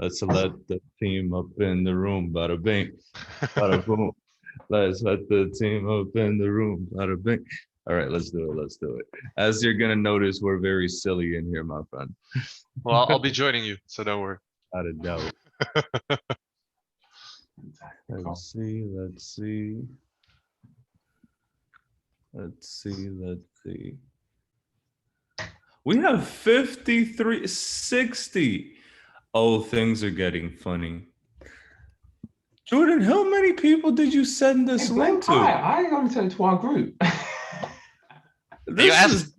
Let's let the team up in the room. Bada bing, bada boom. Let's let the team up in the room. Bada bing. All right, let's do it. Let's do it. As you're gonna notice, we're very silly in here, my friend. Well, I'll be joining you, so don't worry. Without a doubt. Cool. Let's see. Let's see. Let's see. Let's see. We have 53, 60. Oh, things are getting funny. Jordan, how many people did you send this Hey, link to? I only sent it to our group. This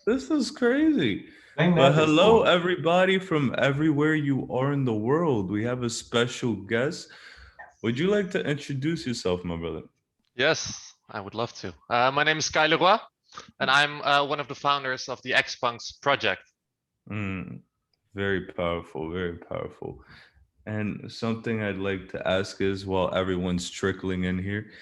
is crazy. Blame But their hello, Discord. everybody from everywhere you are in the world. We have a special guest. Would you like to introduce yourself, my brother? Yes, I would love to. My name is Sky Leroy, and I'm one of the founders of the Xpunks project. Very powerful, very powerful. And something I'd like to ask is, while everyone's trickling in here,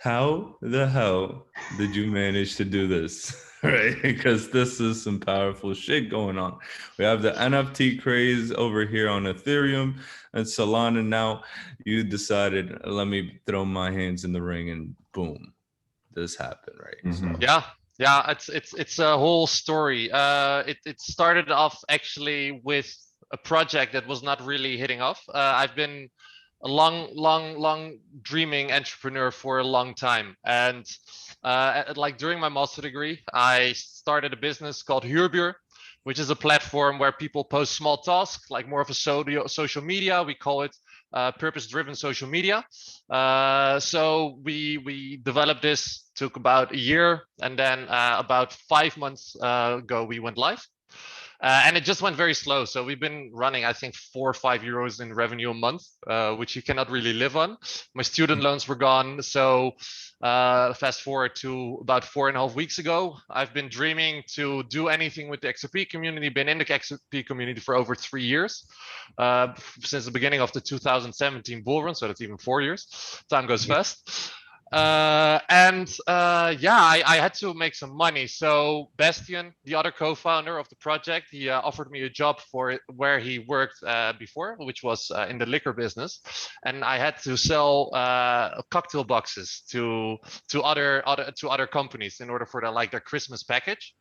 how the hell did you manage to do this? Right? Because this is some powerful shit going on. We have the NFT craze over here on Ethereum and Solana. Now you decided, let me throw my hands in the ring, and boom, this happened, right? So, Yeah, it's a whole story. It started off actually with a project that was not really hitting off. I've been a long dreaming entrepreneur for a long time, and like during my master degree, I started a business called HBAR, which is a platform where people post small tasks, like more of a social media. We call it purpose-driven social media. So we developed this, took about a year, and then about 5 months ago we went live. And it just went very slow. So we've been running, I think, €4 or €5 in revenue a month, which you cannot really live on. My student loans were gone. So fast forward to about 4.5 weeks ago, I've been dreaming to do anything with the XRP community, been in the XRP community for over 3 years, since the beginning of the 2017 bull run. So that's even 4 years. Time goes fast. I had to make some money. So Bastian, the other co-founder of the project, he offered me a job for it where he worked before, which was in the liquor business, and I had to sell cocktail boxes to other companies in order for their Christmas package.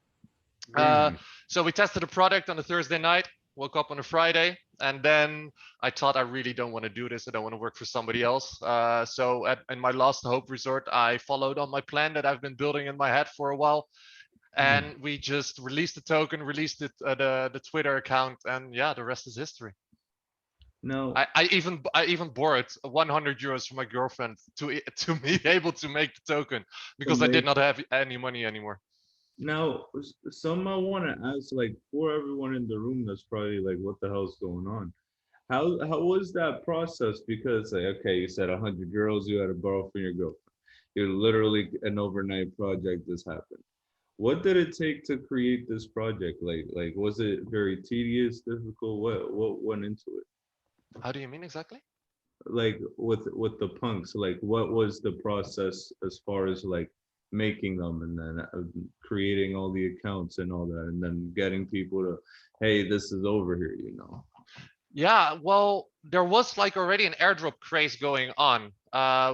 So we tested the product on a Thursday night, woke up on a Friday, and then I thought, I really don't want to do this. I don't want to work for somebody else. So in my last hope resort, I followed on my plan that I've been building in my head for a while. And we just released the token, released it, the Twitter account, and yeah, the rest is history. no, I even borrowed €100 from my girlfriend to be able to make the token, because I did not have any money anymore. now, some I want to ask, like, for everyone in the room that's probably like, what the hell's going on? How was that process? Because, like, okay, you said 100 girls you had to borrow from your girlfriend. You're literally an overnight project. This happened. What did it take to create this project? Like, was it very tedious, difficult? What went into it? How do you mean exactly? Like with the punks, like, what was the process as far as like making them, and then creating all the accounts and all that, and then getting people to, hey, this is over here, you know? Yeah, well, there was like already an airdrop craze going on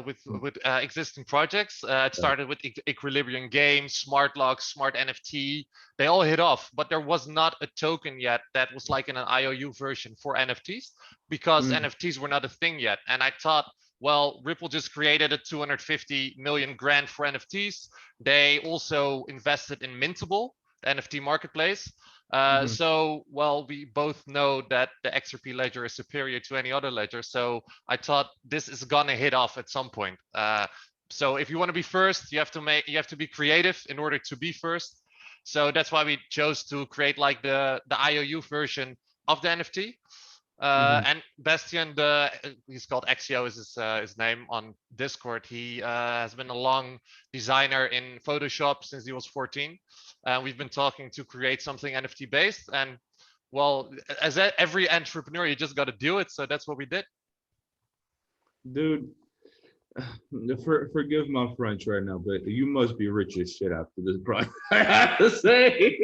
with existing projects. It started with Equilibrium Games, Smart Locks, Smart NFT. They all hit off, but there was not a token yet that was like in an IOU version for NFTs, because NFTs were not a thing yet. And I thought, well, Ripple just created a 250 million grant for NFTs. They also invested in Mintable, the NFT marketplace. So, well, we both know that the XRP ledger is superior to any other ledger. So I thought this is gonna hit off at some point. So if you want to be first, you have to be creative in order to be first. So that's why we chose to create like the IOU version of the NFT. And Bastian, he's called Axio is his name on Discord. He has been a long designer in Photoshop since he was 14. We've been talking to create something NFT based, and well, as every entrepreneur, you just got to do it. So that's what we did. Dude, forgive my French right now, but you must be rich as shit after this project. I have to say,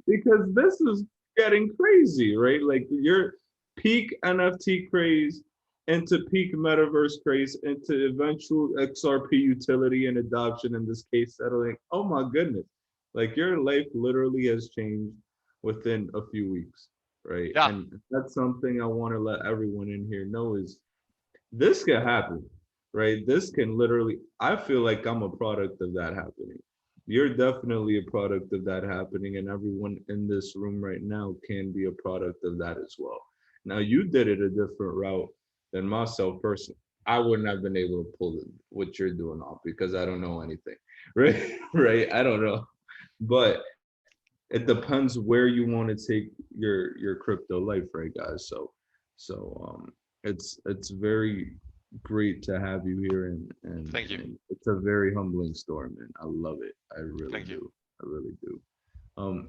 because this is getting crazy, right? Like, peak NFT craze into peak metaverse craze into eventual XRP utility and adoption in this case settling. Oh my goodness. Like your life literally has changed within a few weeks, right? Yeah. And that's something I want to let everyone in here know is this can happen, right? This can literally, I feel like I'm a product of that happening. You're definitely a product of that happening, and everyone in this room right now can be a product of that as well. Now, you did it a different route than myself personally. I wouldn't have been able to pull what you're doing off because I don't know anything, right? Right? I don't know. But it depends where you want to take your crypto life, right, guys? So it's very great to have you here, Thank you. and it's a very humbling story, man. I love it. I really Thank you. do. I really do.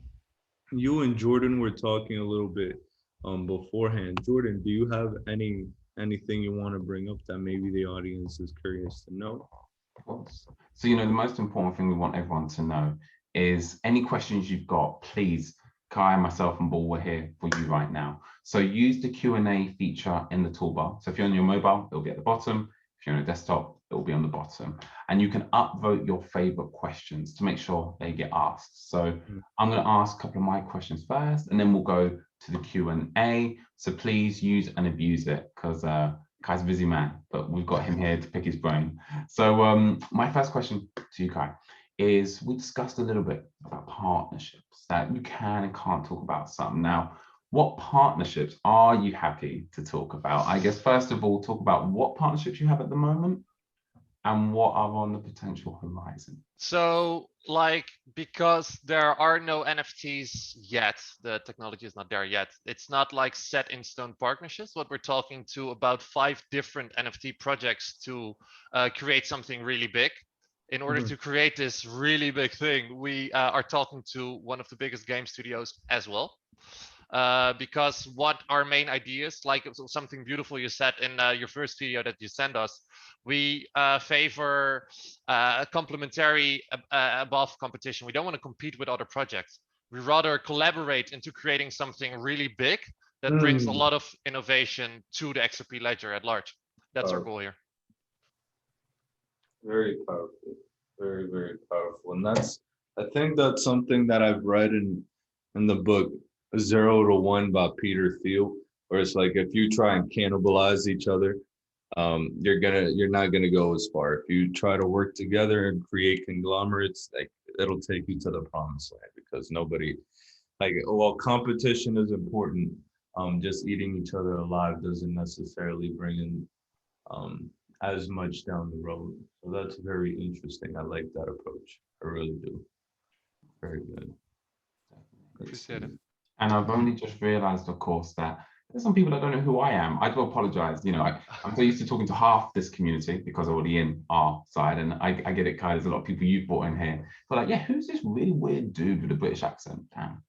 You and Jordan were talking a little bit beforehand. Jordan, do you have anything you want to bring up that maybe the audience is curious to know? Of course. So, the most important thing we want everyone to know is any questions you've got, please, Kai, myself, and Ball, we're here for you right now. So use the Q&A feature in the toolbar. So if you're on your mobile, it'll be at the bottom. If you're on a desktop, it will be on the bottom. And you can upvote your favorite questions to make sure they get asked. So I'm going to ask a couple of my questions first, and then we'll go to the Q&A. So please use and abuse it because Kai's a busy man, but we've got him here to pick his brain. So my first question to you, Kai, is we discussed a little bit about partnerships that you can and can't talk about some. Now, what partnerships are you happy to talk about? I guess, first of all, talk about what partnerships you have at the moment and what are on the potential horizon. So, because there are no NFTs yet, the technology is not there yet. It's not like set in stone partnerships. What we're talking to about 5 different NFT projects to create something really big. In order to create this really big thing, we are talking to one of the biggest game studios as well. Because what our main ideas, like something beautiful you said in your first video that you sent us, we favor complementary above competition. We don't want to compete with other projects. We rather collaborate into creating something really big that brings a lot of innovation to the XRP ledger at large. That's our goal here. Very powerful, very, very powerful. And I think that's something that I've read in the book 0 to 1 by Peter Thiel, where it's like if you try and cannibalize each other, you're not gonna go as far. If you try to work together and create conglomerates, like it'll take you to the promised land because nobody, while competition is important, just eating each other alive doesn't necessarily bring in as much down the road. So that's very interesting. I like that approach. I really do. Very good. Appreciate it. And I've only just realized, of course, that there's some people that don't know who I am. I do apologize. I'm so used to talking to half this community because I'm already in our side. And I get it, Kai. There's a lot of people you've brought in here. But like, yeah, who's this really weird dude with a British accent? Damn.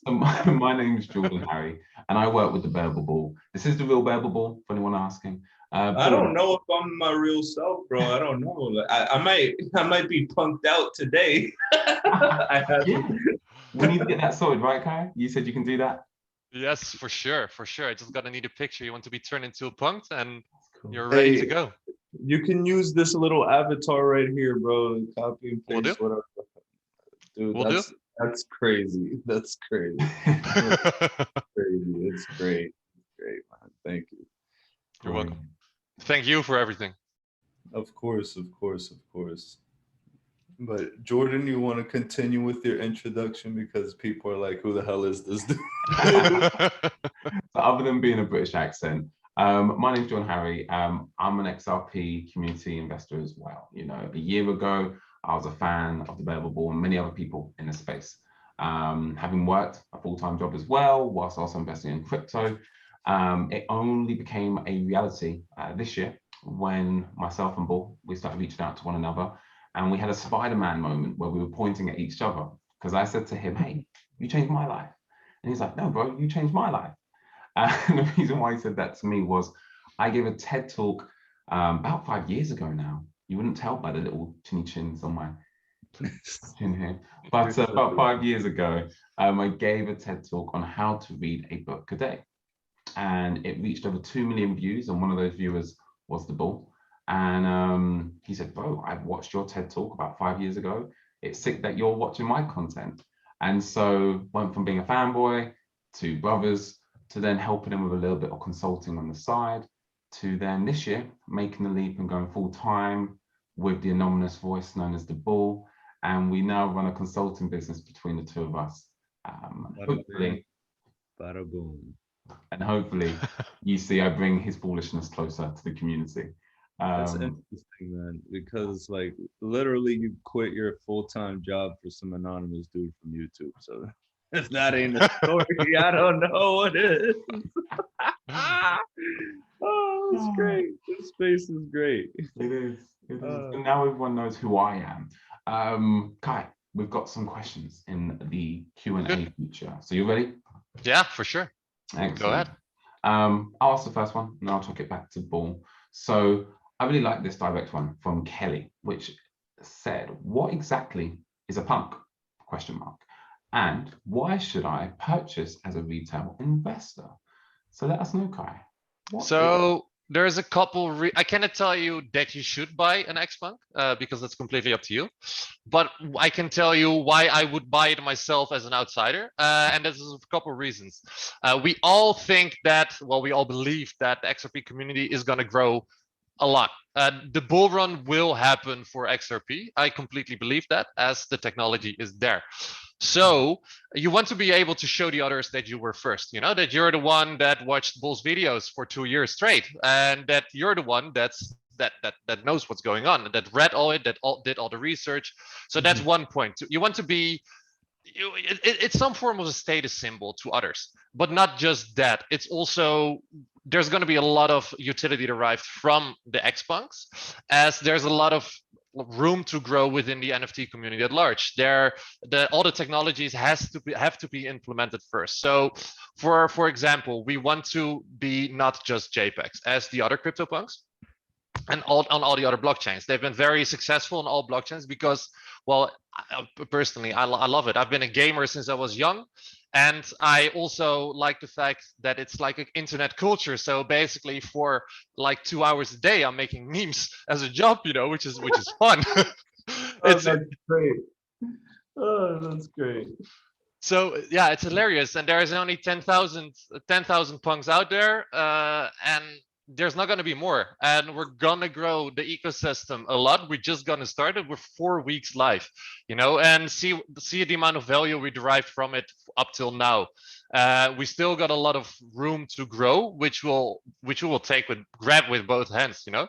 So my name is Jordan Harry, and I work with the Bearable. This is the real Bearable, for anyone asking. I don't know if I'm my real self, bro. I don't know. I might be punked out today. Yeah. We need to get that sorted, right, Kai? You said you can do that? Yes, for sure, for sure. I just gotta need a picture. You want to be turned into a punk, and you're ready to go. You can use this little avatar right here, bro, and copy and paste whatever. Dude, that's crazy. That's crazy. Crazy. It's great. It's great, man. Thank you. You're welcome. Thank you for everything. Of course, of course, of course. But Jordan, you want to continue with your introduction because people are like, who the hell is this dude? So other than being a British accent, my name's John Harry. I'm an XRP community investor as well. A year ago, I was a fan of the Bearable and many other people in the space. Having worked a full-time job as well, whilst also investing in crypto, it only became a reality this year when myself and Bull, we started reaching out to one another, and we had a Spider-Man moment where we were pointing at each other because I said to him, hey, you changed my life. And he's like, no, bro, you changed my life. And the reason why he said that to me was I gave a TED talk about 5 years ago now. You wouldn't tell by the little chinny chins on my chin here. But about 5 years ago, I gave a TED talk on how to read a book a day. and it reached over 2 million views, and one of those viewers was the Bull. And he said, bro, I watched your TED talk about 5 years ago. It's sick that you're watching my content. And so went from being a fanboy to brothers to then helping him with a little bit of consulting on the side to then this year making the leap and going full time with the anonymous voice known as the Bull. And we now run a consulting business between the two of us. Hopefully, bada boom. and hopefully you see I bring his foolishness closer to the community. That's interesting, man, because like literally you quit your full-time job for some anonymous dude from YouTube. So if that ain't a story, I don't know what is. Oh, it's great. This space is great. It is. And now everyone knows who I am. Kai, we've got some questions in the Q&A feature. So you ready? Yeah, for sure. Excellent. Go ahead. I'll ask the first one and I'll chuck it back to Bull. So I really like this direct one from Kelly, which said, what exactly is a punk? Question mark. And why should I purchase as a retail investor? So let us know, Kai. So there's a couple, I cannot tell you that you should buy an Xpunk because that's completely up to you. But I can tell you why I would buy it myself as an outsider. And this is a couple of reasons. We all think that, well, we all believe that the XRP community is going to grow a lot. The bull run will happen for XRP. I completely believe that, as the technology is there. So you want to be able to show the others that you were first, you know, that you're the one that watched Bull's videos for 2 years straight, and that you're the one that knows what's going on, that read all it, did all the research. So that's one point. You want to be, it's some form of a status symbol to others, but not just that. It's also, there's going to be a lot of utility derived from the Xpunks, as there's a lot of room to grow within the NFT community at large. All the technologies have to be implemented first. So for example, we want to be not just JPEGs as the other CryptoPunks and on all the other blockchains. They've been very successful on all blockchains because, well, personally, I love it. I've been a gamer since I was young. And I also like the fact that it's like an internet culture. So basically for like 2 hours a day, I'm making memes as a job, you know, which is fun. That's great. Oh, that's great. So yeah, it's hilarious. And there's only 10,000 punks out there. And there's not going to be more, and we're gonna grow the ecosystem a lot. We're just gonna start it with 4 weeks live, you know, and see the amount of value we derived from it up till now. We still got a lot of room to grow, which we will grab with both hands, you know.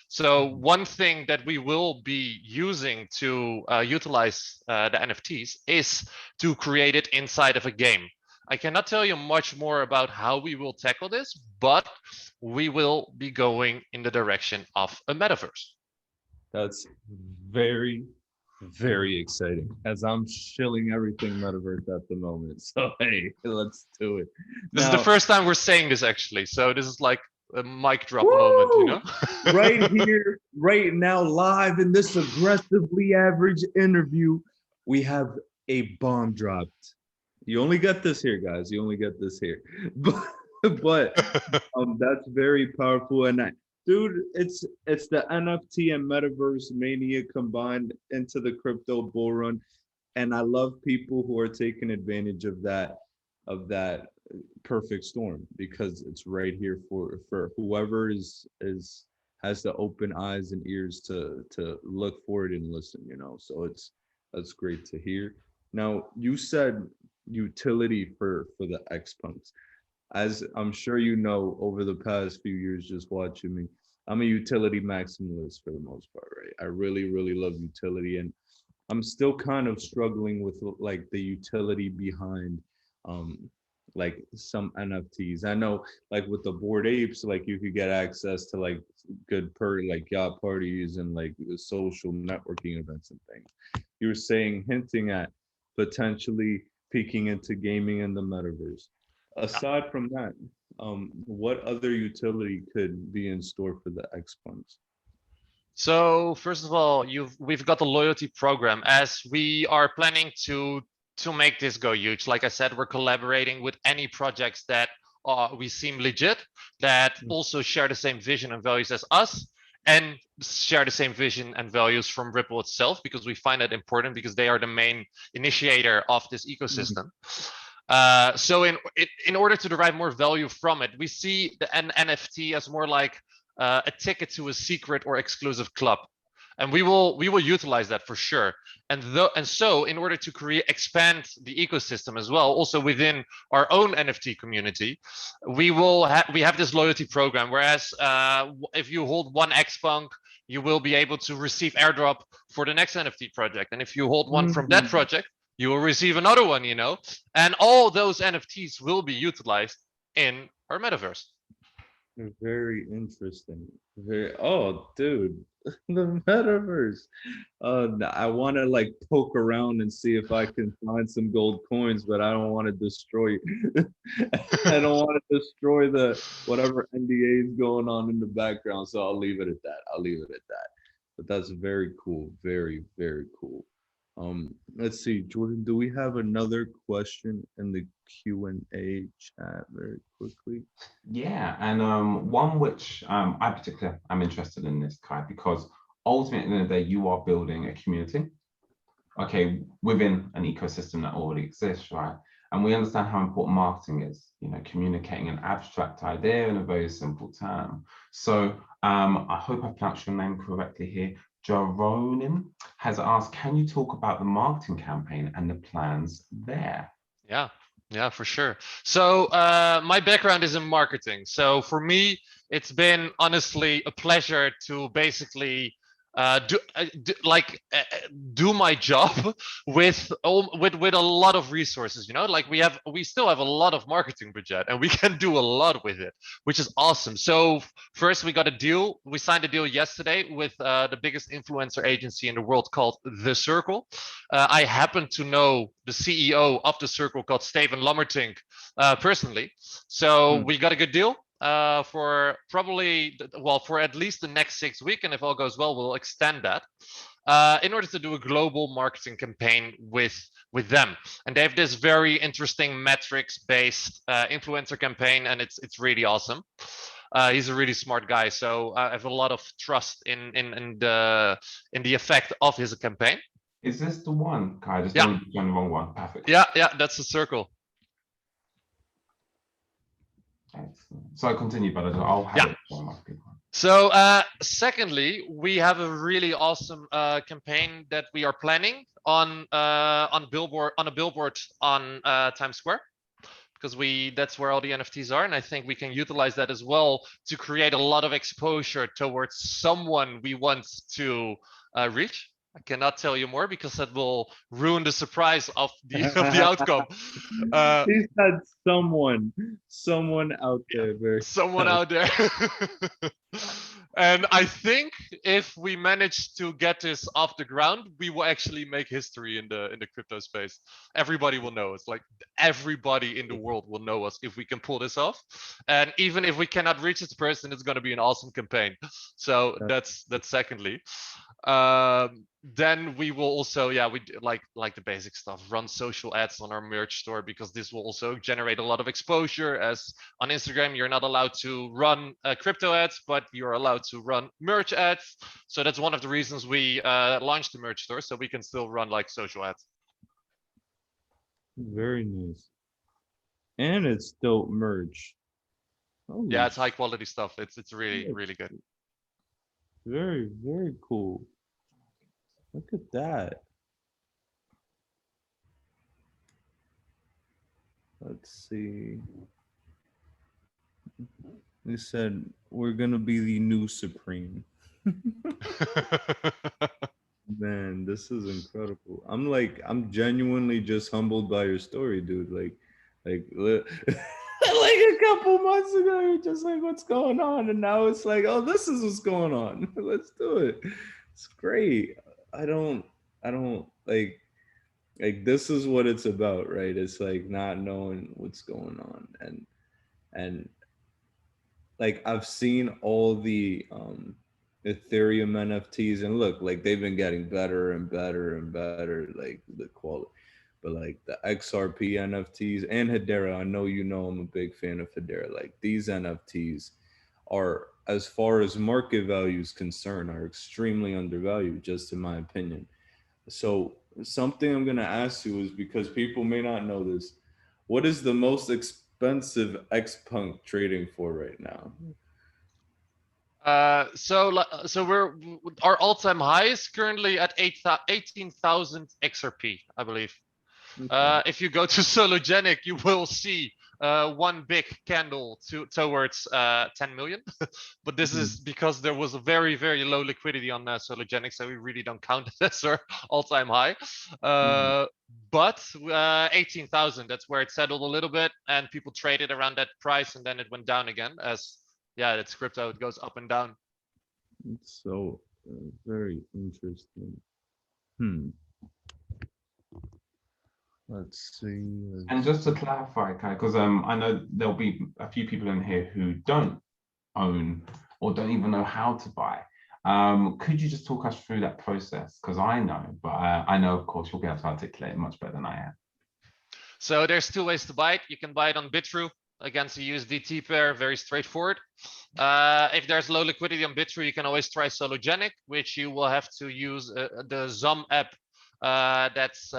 So one thing that we will be using to utilize the NFTs is to create it inside of a game. I cannot tell you much more about how we will tackle this, but we will be going in the direction of a metaverse. That's very, very exciting, as I'm shilling everything metaverse at the moment. So hey, let's do it. This is the first time we're saying this, actually. So this is like a mic drop moment, you know? Right here, right now, live in this aggressively average interview, we have a bomb dropped. You only get this here, guys. You only get this here. But that's very powerful. And dude, it's the NFT and metaverse mania combined into the crypto bull run. And I love people who are taking advantage of that perfect storm, because it's right here for whoever has the open eyes and ears to look forward and listen, you know. So that's great to hear. Now, you said utility for the Xpunks. As I'm sure you know, over the past few years just watching me, I'm a utility maximalist for the most part, right? I really, really love utility, and I'm still kind of struggling with like the utility behind like some NFTs. I know like with the Bored Apes, like you could get access to like good like yacht parties and like social networking events and things. You were saying, hinting at potentially peeking into gaming in the metaverse. Aside from that, what other utility could be in store for the Xpunks? So first of all, we've got a loyalty program, as we are planning to make this go huge. Like I said, we're collaborating with any projects that we seem legit, that also share the same vision and values as us, and share the same vision and values from Ripple itself, because we find that important, because they are the main initiator of this ecosystem. So in order to derive more value from it, we see the NFT as more like a ticket to a secret or exclusive club, and we will utilize that for sure. And so in order to expand the ecosystem as well, also within our own NFT community, we have this loyalty program. Whereas if you hold one Xpunk, you will be able to receive airdrop for the next NFT project, and if you hold one from that project, you will receive another one, you know, and all those NFTs will be utilized in our metaverse. Very interesting. Oh, dude, the metaverse. I want to like poke around and see if I can find some gold coins, but I don't want to destroy. I don't want to destroy the whatever NDA is going on in the background. So I'll leave it at that. But that's very cool. Very, very cool. Let's see, Jordan, do we have another question in the Q&A chat very quickly? Yeah, and one which I particularly am interested in this, Kai, because ultimately at the end of the day, you are building a community, okay, within an ecosystem that already exists, right? And we understand how important marketing is, you know, communicating an abstract idea in a very simple term. So I hope I pronounced your name correctly here. Jeronim has asked, can you talk about the marketing campaign and the plans there? Yeah, for sure. So my background is in marketing. So for me, it's been honestly a pleasure to basically do my job with a lot of resources, you know, like we still have a lot of marketing budget and we can do a lot with it, which is awesome. So first we signed a deal yesterday with the biggest influencer agency in the world called The Circle. I happen to know the CEO of The Circle, called Steven Lammertink, personally. So we got a good deal. For at least the next 6 weeks, and if all goes well, we'll extend that in order to do a global marketing campaign with them. And they have this very interesting metrics-based influencer campaign, and it's really awesome. He's a really smart guy, so I have a lot of trust in the effect of his campaign. Is this the one, Kai? Just don't be on the wrong one. Perfect. Yeah, that's The Circle. Excellent. So continue, but I'll have it for my people. So secondly, we have a really awesome campaign that we are planning on a billboard on Times Square, because that's where all the NFTs are, and I think we can utilize that as well to create a lot of exposure towards someone we want to reach. I cannot tell you more because that will ruin the surprise of the outcome. He said someone out there. Someone out there. And I think if we manage to get this off the ground, we will actually make history in the crypto space. Everybody will know us. Like everybody in the world will know us if we can pull this off. And even if we cannot reach this person, it's going to be an awesome campaign. So that's secondly. Then we will also, we like the basic stuff, run social ads on our merch store, because this will also generate a lot of exposure. As on Instagram, you're not allowed to run crypto ads, but you're allowed to run merch ads. So that's one of the reasons we launched the merch store, so we can still run like social ads. Very nice. And it's still merch. Holy it's high quality stuff. It's really, really good. Very, very cool. Look at that. Let's see. They said we're gonna be the new Supreme. Man, this is incredible. I'm genuinely just humbled by your story, dude. Like like a couple months ago, you're just like, what's going on? And now it's like, oh, this is what's going on. Let's do it. It's great. I don't like this is what it's about, right? It's like not knowing what's going on. And like I've seen all the Ethereum NFTs, and look, like they've been getting better and better and better, like the quality. but like the XRP NFTs and Hedera, I know you know I'm a big fan of Hedera. Like these NFTs are, as far as market value is concerned, are extremely undervalued, just in my opinion. So something I'm gonna ask you is, because people may not know this, what is the most expensive Xpunk trading for right now? So our all-time high is currently at 18,000 XRP, I believe. Okay. If you go to Sologenic, you will see one big candle towards 10 million. But this is because there was a very, very low liquidity on Sologenic, so we really don't count it as our all-time high. But 18,000, that's where it settled a little bit, and people traded around that price, and then it went down again. As yeah, it's crypto; it goes up and down. It's so very interesting. Hmm. Let's see. And just to clarify, Kai, because I know there'll be a few people in here who don't own or don't even know how to buy. Could you just talk us through that process? Because I know, but I know, of course, you'll be able to articulate it much better than I am. So there's two ways to buy it. You can buy it on Bitrue against a USDT pair, very straightforward. If there's low liquidity on Bitrue, you can always try Sologenic, which you will have to use the ZOM app that's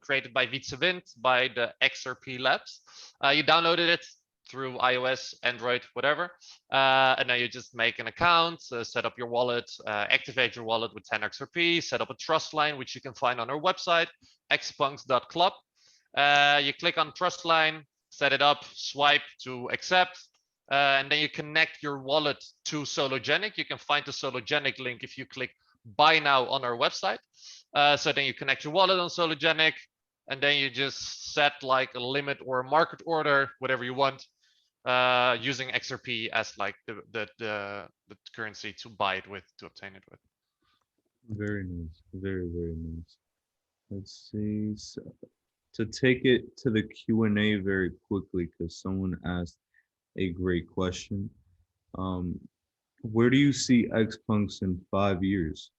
created by Wietse by the XRP Labs. You downloaded it through iOS, Android, whatever. And then you just make an account, set up your wallet, activate your wallet with 10 XRP, set up a trust line, which you can find on our website, xpunks.club. You click on trust line, set it up, swipe to accept, and then you connect your wallet to Sologenic. You can find the Sologenic link if you click buy now on our website. So then you connect your wallet on Sologenic, and then you just set like a limit or a market order, whatever you want, using XRP as like the currency to buy it with, to obtain it with. Very nice. Very, very nice. Let's see. So, to take it to the Q&A very quickly, because someone asked a great question. Where do you see Xpunks in 5 years?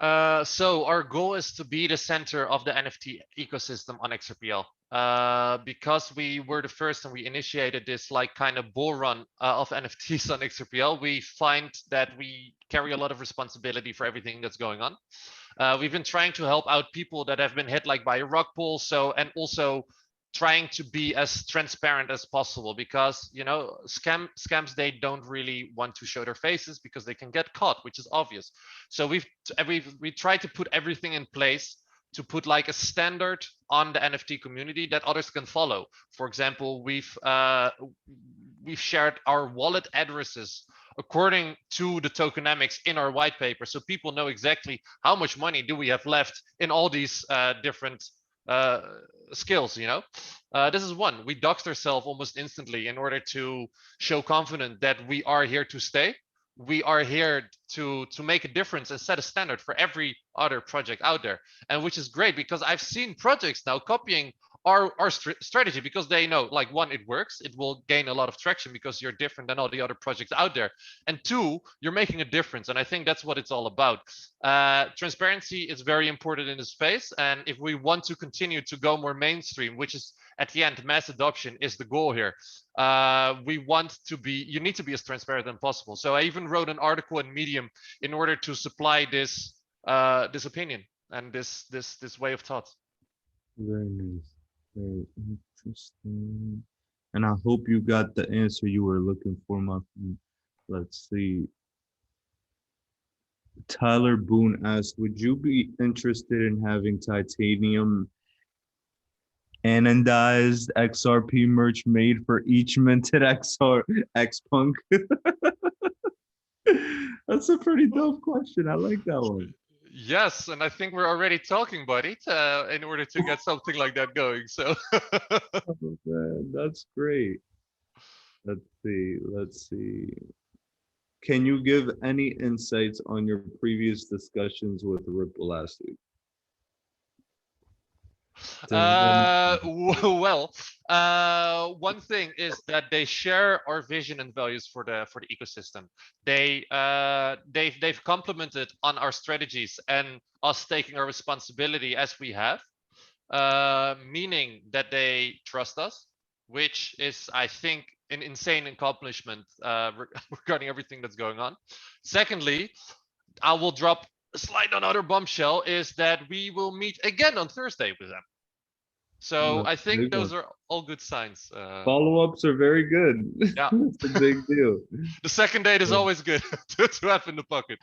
So our goal is to be the center of the NFT ecosystem on XRPL. Because we were the first and we initiated this like kind of bull run of NFTs on XRPL, we find that we carry a lot of responsibility for everything that's going on. We've been trying to help out people that have been hit like by a rug pull, and also trying to be as transparent as possible, because you know scams, they don't really want to show their faces because they can get caught, which is obvious. So we try to put everything in place to put like a standard on the NFT community that others can follow. For example, we've shared our wallet addresses according to the tokenomics in our white paper, so people know exactly how much money do we have left in all these different skills. You know, this is one. We doxed ourselves almost instantly in order to show confidence that we are here to stay. We are here to make a difference and set a standard for every other project out there, and which is great because I've seen projects now copying our strategy because they know, like, one, it works, it will gain a lot of traction because you're different than all the other projects out there, and two, you're making a difference. And I think that's what it's all about. Transparency is very important in this space, and if we want to continue to go more mainstream, which is at the end mass adoption is the goal here, you need to be as transparent as possible. So I even wrote an article in Medium in order to supply this opinion and this way of thought. Very nice. Very interesting. And I hope you got the answer you were looking for, my friend. Let's see. Tyler Boone asked, would you be interested in having titanium anodized XRP merch made for each minted Xpunk? That's a pretty dope question. I like that one. Yes, and I think we're already talking, buddy, in order to get something like that going. So Oh, man, that's great. Let's see. Can you give any insights on your previous discussions with Ripple last week? well, one thing is that they share our vision and values for the ecosystem. They've complemented on our strategies and us taking our responsibility as we have. meaning that they trust us, which is, I think, an insane accomplishment regarding everything that's going on. Secondly, I will drop a slight another bombshell is that we will meet again on Thursday with them. So I think those are all good signs. Follow-ups are very good. Yeah. It's a big deal. The second date is always good to have in the pocket.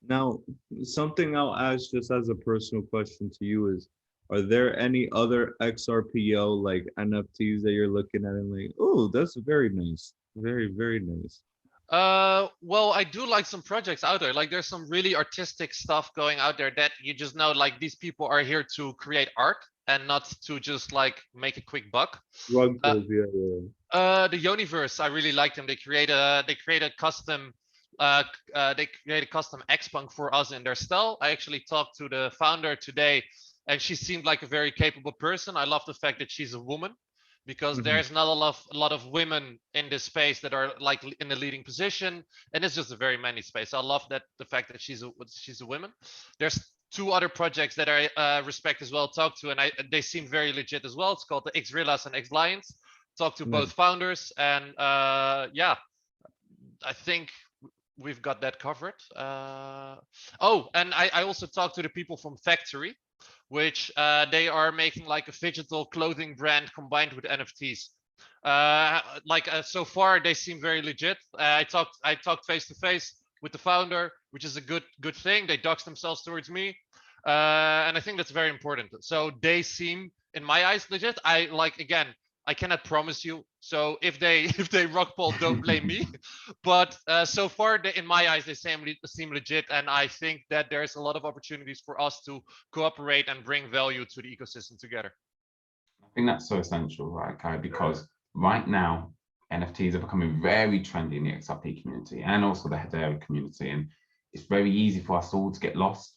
Now, something I'll ask just as a personal question to you is, are there any other XRPO like NFTs that you're looking at and like, oh, that's very nice. Very, very nice. Well, I do like some projects out there. Like there's some really artistic stuff going out there that you just know, like these people are here to create art and not to just like make a quick buck. Rug pulls, yeah. The Universe, I really like them. They create a custom Xpunk for us in their style. I actually talked to the founder today, and she seemed like a very capable person. I love the fact that she's a woman, because there's not a lot of women in this space that are like in a leading position, and it's just a very many space. I love that the fact that she's a woman. There's two other projects that I respect as well, talk to, and they seem very legit as well. It's called the Xgorillas and Xlions. Talk to both founders, and yeah, I think we've got that covered. Oh, and I also talked to the people from Factory, which they are making like a digital clothing brand combined with NFTs. So far they seem very legit. I talked face to face with the founder, which is a good thing. They doxed themselves towards me, and I think that's very important. So they seem, in my eyes, legit. I cannot promise you. So if they rock ball, don't blame me. But so far, in my eyes, they seem legit, and I think that there's a lot of opportunities for us to cooperate and bring value to the ecosystem together. I think that's so essential, right, Kai? Because right now, NFTs are becoming very trendy in the XRP community and also the Hedera community, and it's very easy for us all to get lost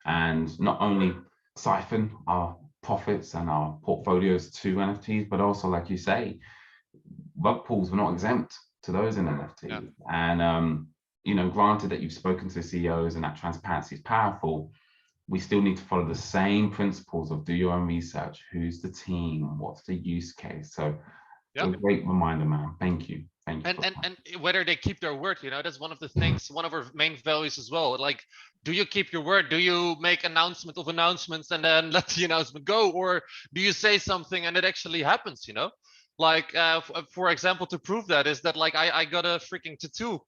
and not only siphon our profits and our portfolios to NFTs, but also, like you say, rug pulls were not exempt to those in NFTs. Yeah. And you know, granted that you've spoken to CEOs and that transparency is powerful, we still need to follow the same principles of do your own research. Who's the team? What's the use case? So it's a great reminder, man. Thank you. Thank you. And whether they keep their word, you know, that's one of the things, one of our main values as well. Like, do you keep your word? Do you make announcement of announcements and then let the announcement go? Or do you say something and it actually happens, you know? Like, for example, to prove that is that like I got a freaking tattoo.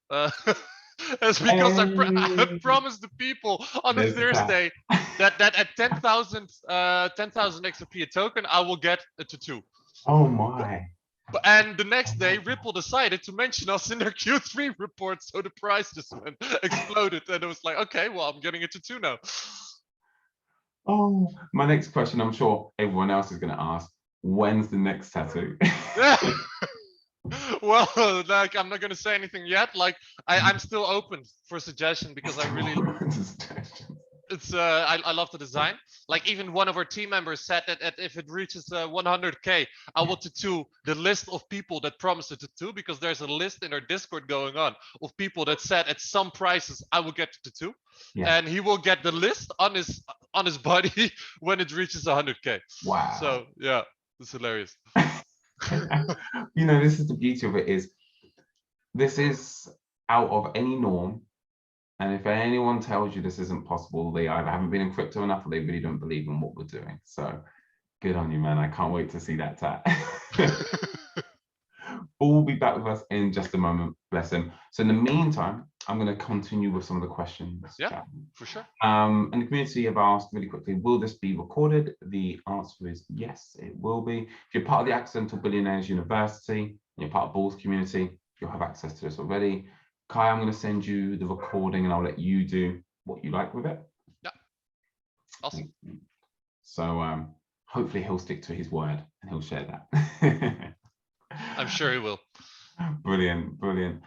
It's because I promised the people on a Thursday that at 10,000 XRP a token, I will get a tattoo. Oh my. And the next day, Ripple decided to mention us in their Q3 report, so the price just exploded, and it was like, okay, well, I'm getting a tattoo now. Oh, my next question, I'm sure everyone else is going to ask, when's the next tattoo? Well, like, I'm not going to say anything yet. Like, I'm still open for suggestion because I really. It's I love the design. Like even one of our team members said that if it reaches 100K, I will tattoo the list of people that promised a tattoo, because there's a list in our Discord going on of people that said at some prices I will get the tattoo, and he will get the list on his body when it reaches 100K. Wow. So yeah, it's hilarious. You know, this is the beauty of it, is this is out of any norm. And if anyone tells you this isn't possible, they either haven't been in crypto enough or they really don't believe in what we're doing. So good on you, man. I can't wait to see that tat. Paul will be back with us in just a moment, bless him. So in the meantime, I'm going to continue with some of the questions. Yeah, for sure. And the community have asked really quickly, will this be recorded? The answer is yes, it will be. If you're part of the Accidental Billionaires University, and you're part of Ball's community, you'll have access to this already. Kai, I'm going to send you the recording and I'll let you do what you like with it. Yeah. Awesome. So hopefully he'll stick to his word and he'll share that. I'm sure he will. Brilliant, brilliant.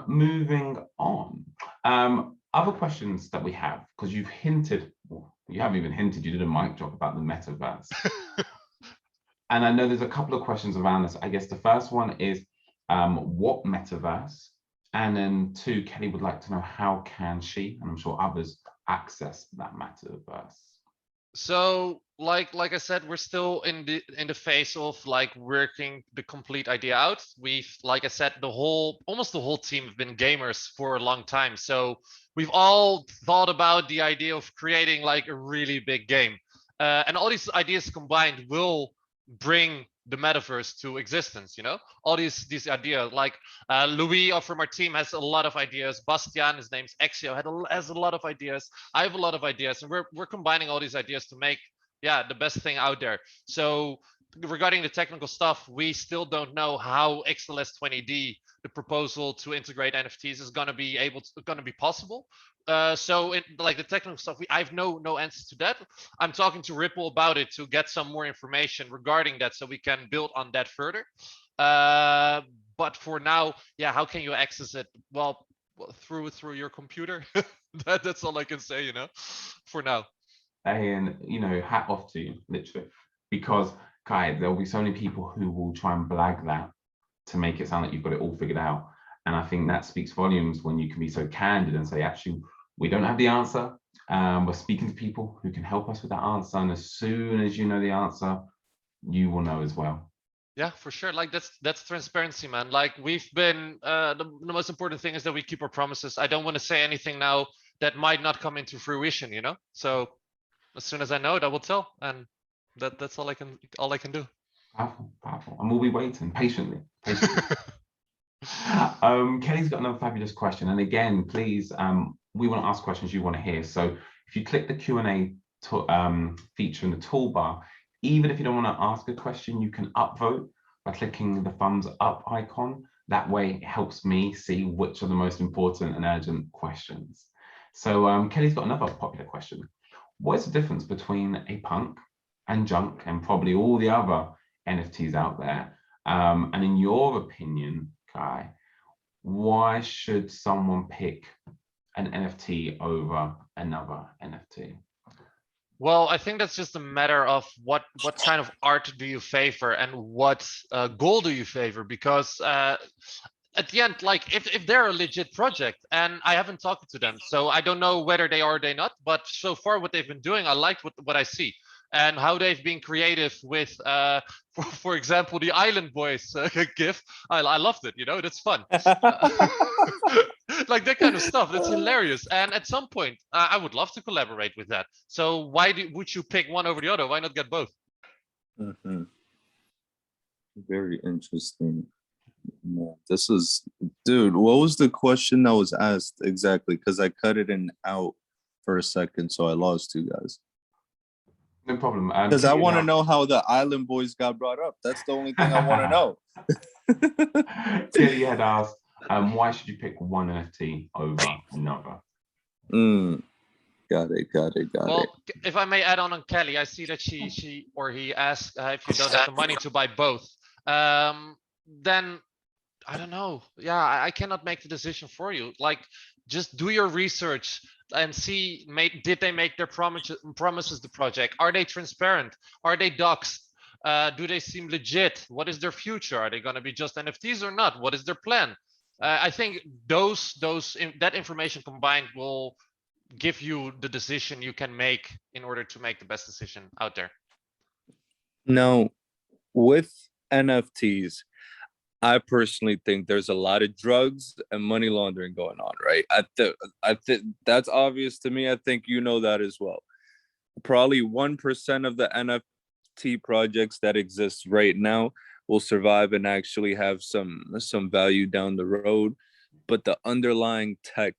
Moving on. Other questions that we have, because you've hinted, well, you haven't even hinted, you did a mic drop about the metaverse. And I know there's a couple of questions around this. I guess the first one is what metaverse? And then two, Kelly would like to know how can she, and I'm sure others access that metaverse? So like I said, we're still in the phase of like working the complete idea out. We've, like I said, almost the whole team have been gamers for a long time. So we've all thought about the idea of creating like a really big game. And all these ideas combined will bring the metaverse to existence, you know? All these ideas, like Louis from our team has a lot of ideas. Bastian, his name's Exio, has a lot of ideas. I have a lot of ideas, and we're combining all these ideas to make, yeah, the best thing out there. So regarding the technical stuff, we still don't know how XLS 20D, the proposal to integrate NFTs, is going to be possible. So like the technical stuff, I have no answers to that. I'm talking to Ripple about it to get some more information regarding that, so we can build on that further. But for now, yeah, how can you access it? Well, through your computer. That's all I can say, you know, for now. And hat off to you, literally, because Kai, there'll be so many people who will try and blag that to make it sound like you've got it all figured out. And I think that speaks volumes when you can be so candid and say, actually, we don't have the answer. We're speaking to people who can help us with that answer. And as soon as you know the answer, you will know as well. Yeah, for sure. Like that's transparency, man. Like we've been the most important thing is that we keep our promises. I don't want to say anything now that might not come into fruition, you know? So as soon as I know it, I will tell. And that's all I can do. Powerful, powerful. And we'll be waiting patiently. Kelly's got another fabulous question. And again, please, we want to ask questions you want to hear. So if you click the Q&A feature in the toolbar, even if you don't want to ask a question, you can upvote by clicking the thumbs up icon. That way it helps me see which are the most important and urgent questions. So Kelly's got another popular question. What is the difference between a punk and junk and probably all the other NFTs out there? And in your opinion, Kai, why should someone pick an NFT over another NFT? Well, I think that's just a matter of what kind of art do you favor and what goal do you favor, because at the end, like if they're a legit project, and I haven't talked to them, so I don't know whether they are or they not, but so far what they've been doing, I liked what I see and how they've been creative with for example, the Island Boys gif. I loved it, you know, that's fun. Like that kind of stuff, that's hilarious. And at some point I would love to collaborate with that. So why would you pick one over the other? Why not get both? Mm-hmm. Very interesting. Man, this is, dude, what was the question that was asked exactly? Because I cut it in out for a second, so I lost you guys. No problem. Because I want to know how the Island Boys got brought up. That's the only thing I want to know. Kelly had asked, why should you pick one NFT over another? Got it. Well, if I may add on Kelly, I see that she or he asked if you don't have the money to buy both. Then I don't know. Yeah, I cannot make the decision for you. Like, just do your research and see, did they make their promises the project? Are they transparent? Are they doxed? Do they seem legit? What is their future? Are they going to be just NFTs or not? What is their plan? I think that information combined will give you the decision you can make in order to make the best decision out there. Now, with NFTs, I personally think there's a lot of drugs and money laundering going on, right? I think that's obvious to me. I think you know that as well. Probably 1% of the NFT projects that exist right now will survive and actually have some value down the road. But the underlying tech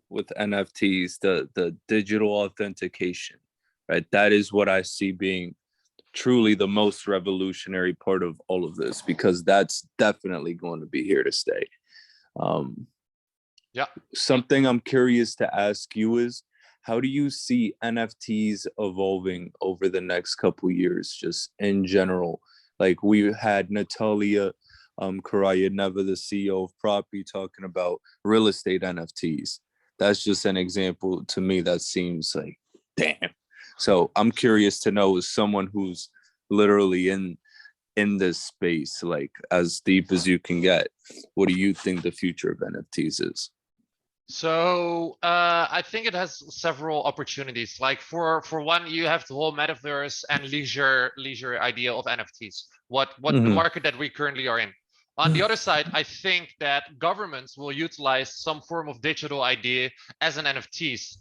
with NFTs, the digital authentication, right? That is what I see being truly the most revolutionary part of all of this, because that's definitely going to be here to stay. Yeah. Something I'm curious to ask you is, how do you see NFTs evolving over the next couple years, just in general? Like, we had Natalia Karayeva, the CEO of Property, talking about real estate NFTs. That's just an example to me that seems like, damn. So I'm curious to know, as someone who's literally in this space, like as deep as you can get, what do you think the future of NFTs is? So I think it has several opportunities. Like for one, you have the whole metaverse and leisure idea of NFTs. What the Mhm. market that we currently are in. On the other side, I think that governments will utilize some form of digital ID as an NFTs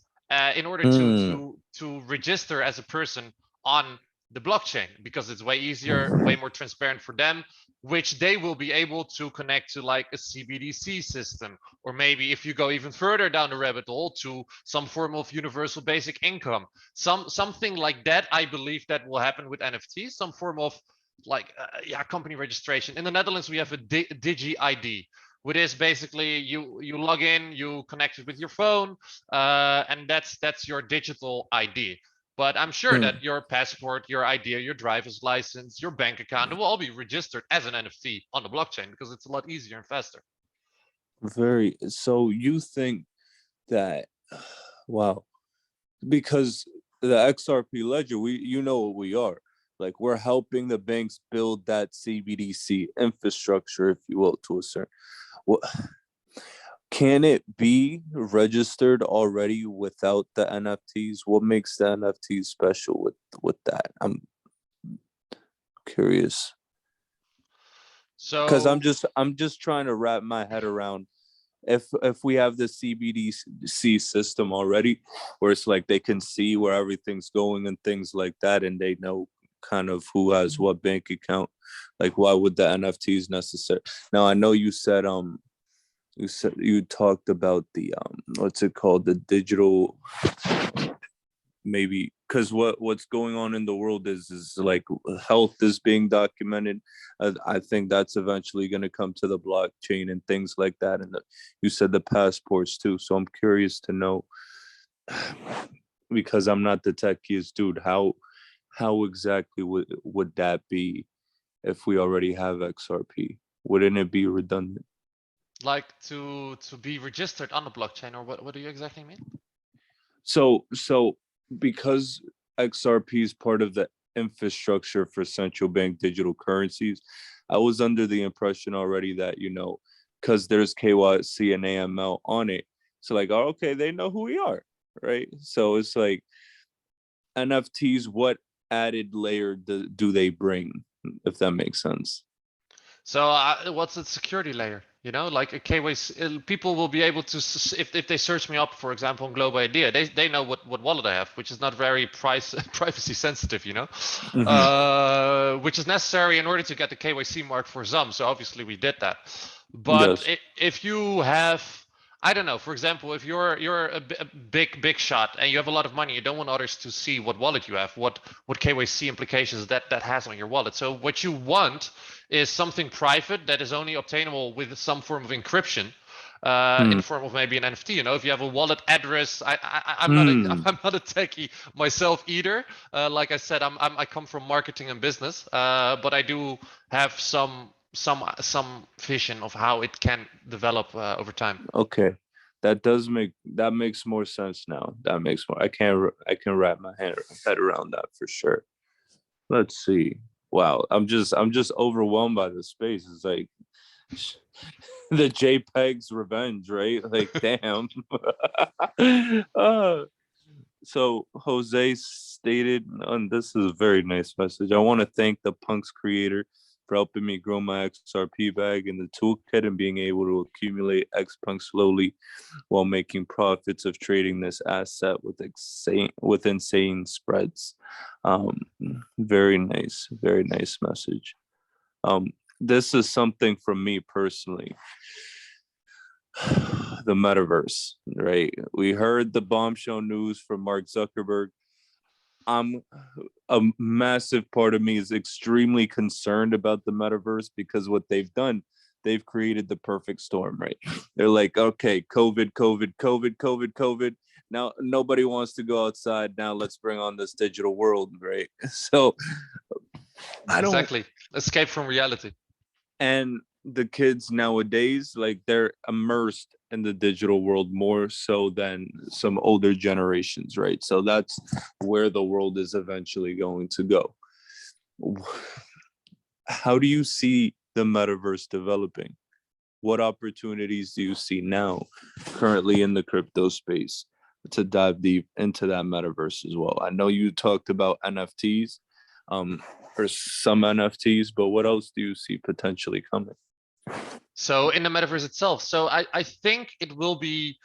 in order Mm. to register as a person on the blockchain, because it's way easier, way more transparent for them, which they will be able to connect to like a CBDC system, or maybe if you go even further down the rabbit hole to some form of universal basic income, something like that. I believe that will happen with NFTs, some form of like company registration. In the Netherlands we have a digi ID, which is basically you log in, you connect it with your phone, and that's your digital ID. But I'm sure Mm. that your passport, your ID, your driver's license, your bank account, it will all be registered as an NFT on the blockchain, because it's a lot easier and faster. Very. So you think that, wow, because the XRP ledger, you know what we are. Like, we're helping the banks build that CBDC infrastructure, if you will, to a certain. What can it be registered already without the NFTs? What makes the NFTs special with that? I'm curious, because So I'm just trying to wrap my head around if we have the CBDC system already, where it's like they can see where everything's going and things like that, and they know kind of who has what bank account. Like, why would the NFTs necessary? Now, I know you talked about the what's it called, the digital, maybe because what's going on in the world is like health is being documented. I think that's eventually going to come to the blockchain and things like that, and you said the passports too, so I'm curious to know, because I'm not the techiest dude, how exactly would that be if we already have XRP? Wouldn't it be redundant? like to be registered on the blockchain, or what do you exactly mean? So because XRP is part of the infrastructure for central bank digital currencies, I was under the impression already that, because there's KYC and AML on it. So like, oh, okay, they know who we are, right? So it's like NFTs, what added layer do they bring, if that makes sense? So what's the security layer? Like a KYC, people will be able to, if they search me up, for example, on Global Idea, they know what wallet I have, which is not very privacy sensitive, Mhm. which is necessary in order to get the KYC mark for ZAM. So obviously we did that. But Yes. if you have, I don't know, for example, if you're a big shot and you have a lot of money, you don't want others to see what wallet you have, what KYC implications that has on your wallet. So what you want is something private that is only obtainable with some form of encryption, in Hmm. the form of maybe an NFT. If you have a wallet address, I'm not a Hmm. I'm not a techie myself either. Like I said, I come from marketing and business, but I do have some vision of how it can develop over time. Okay, that makes more sense now. That makes more. I can wrap my head around that for sure. Let's see. Wow, I'm just overwhelmed by the space. It's like the JPEG's revenge, right? Like, damn. uh, so Jose stated, and this is a very nice message. I want to thank the Punks creator for helping me grow my XRP bag in the toolkit and being able to accumulate Xpunk slowly while making profits of trading this asset with insane spreads. Um, very nice message. Um, this is something from me personally. The metaverse, right? We heard the bombshell news from Mark Zuckerberg. I'm A massive part of me is extremely concerned about the metaverse, because what they've created the perfect storm, right? They're like, okay, COVID. Now nobody wants to go outside. Now let's bring on this digital world, right? So I don't, Exactly. Escape from reality. and the kids nowadays, like, they're immersed in the digital world more so than some older generations, right? So that's where the world is eventually going to go. How do you see the metaverse developing? what opportunities do you see now, currently in the crypto space, to dive deep into that metaverse as well? I know you talked about NFTs, or some NFTs, but what else do you see potentially coming? So in the metaverse itself, so I think it will be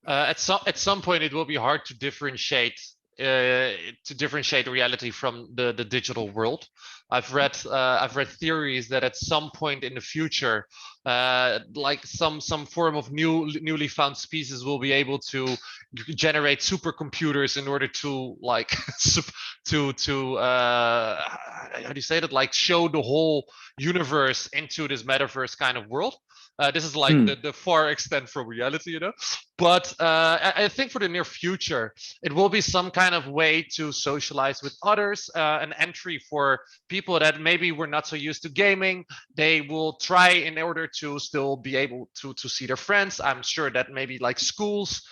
at some point it will be hard to differentiate reality from the digital world. I've read theories that at some point in the future, like some form of newly found species will be able to generate supercomputers in order to like how do you say that, like show the whole universe into this metaverse kind of world. This is like the far extent from reality, you know. But I think for the near future, it will be some kind of way to socialize with others, an entry for people that maybe were not so used to gaming. They will try in order to still be able to see their friends. I'm sure that maybe like schools,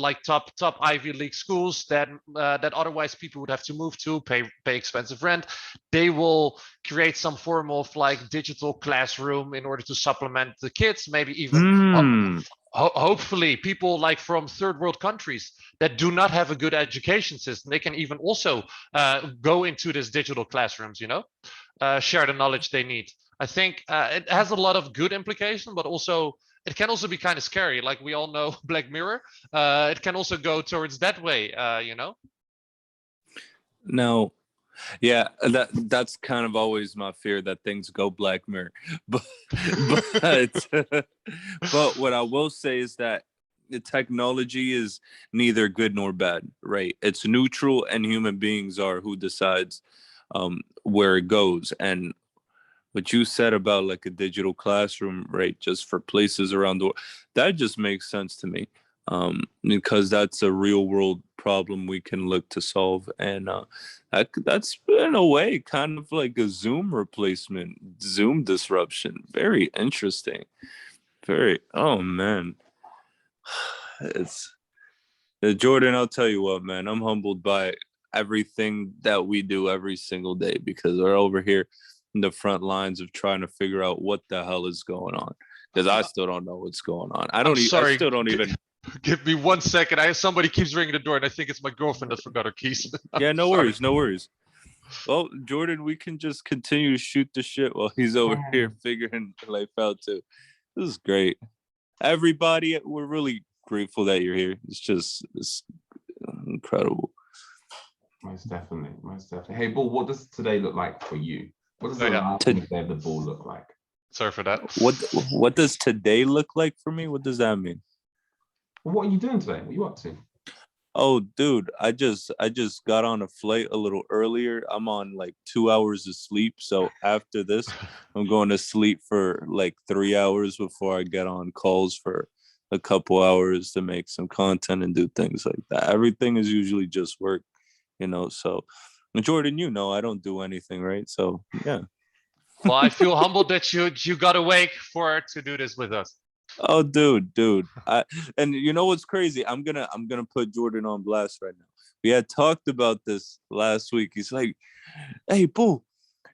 like top Ivy League schools that otherwise people would have to move to, pay expensive rent. They will create some form of like digital classroom in order to supplement the kids. Maybe even hopefully people like from third world countries that do not have a good education system, they can even also go into this digital classrooms, you know, share the knowledge they need. I think it has a lot of good implication, but also it can also be kind of scary. Like we all know Black Mirror, it can also go towards that way, you know. Now, yeah, that's kind of always my fear, that things go Black Mirror. But but what I will say is that the technology is neither good nor bad, right? It's neutral, and human beings are who decides where it goes. And what you said about like a digital classroom, right, just for places around the world, that just makes sense to me, because that's a real world problem we can look to solve. And that's in a way kind of like a Zoom replacement, Zoom disruption. Very interesting. Very, oh man. It's Jordan, I'll tell you what, man, I'm humbled by everything that we do every single day, because we're over here in the front lines of trying to figure out what the hell is going on, because I still don't know what's going on. I still don't even. Give me 1 second. Somebody keeps ringing the door, and I think it's my girlfriend that forgot her keys. Yeah, no worries, no worries. Well, Jordan, we can just continue to shoot the shit while he's over here figuring life out too. This is great. Everybody, we're really grateful that you're here. It's incredible. Most definitely, most definitely. Hey, Bull, what does today look like for you? What does the last day of the Bull look like? Sorry for that. What does today look like for me? What does that mean? Well, what are you doing today? What are you up to? Oh, dude, I just got on a flight a little earlier. I'm on like 2 hours of sleep. So after this, I'm going to sleep for like 3 hours before I get on calls for a couple hours to make some content and do things like that. Everything is usually just work, you know. So, Jordan, you know, I don't do anything, right? So, yeah. Well, I feel humbled that you got awake to do this with us. Oh, dude. And you know what's crazy? I'm gonna put Jordan on blast right now. We had talked about this last week. He's like, "Hey, Bull,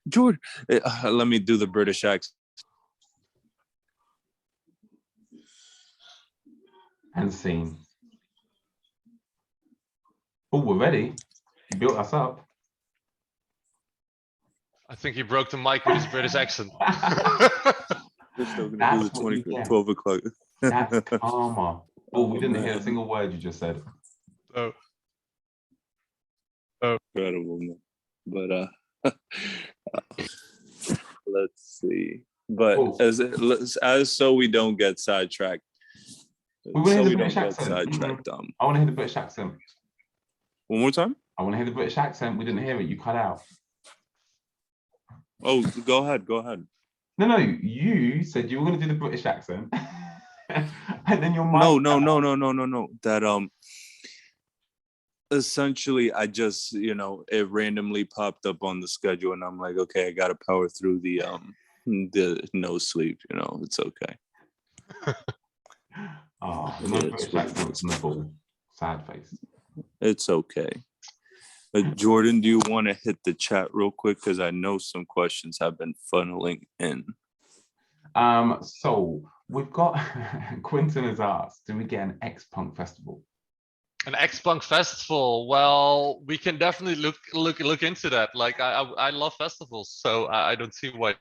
Jordan." Let me do the British accent. And scene. Oh, we're ready. You built us up. I think he broke the mic with his British accent. We're still gonna do the 12 o'clock. That's karma. Oh, we didn't hear a single word you just said. Oh. Incredible, man. But let's see. But as so we don't get sidetracked. I want to hear the British accent. One more time? I want to hear the British accent. We didn't hear it. You cut out. Oh, go ahead. No, you said you were going to do the British accent. And then your mic. No. That essentially I just, you know, it randomly popped up on the schedule and I'm like, okay, I got to power through the no sleep, you know, it's okay. Oh, no British accent from the Bull. Sad face. It's okay. Jordan, do you want to hit the chat real quick? Because I know some questions have been funneling in. So we've got Quinton has asked, do we get an Xpunk festival? An Xpunk festival. Well, we can definitely look into that. Like I love festivals, so I don't see why.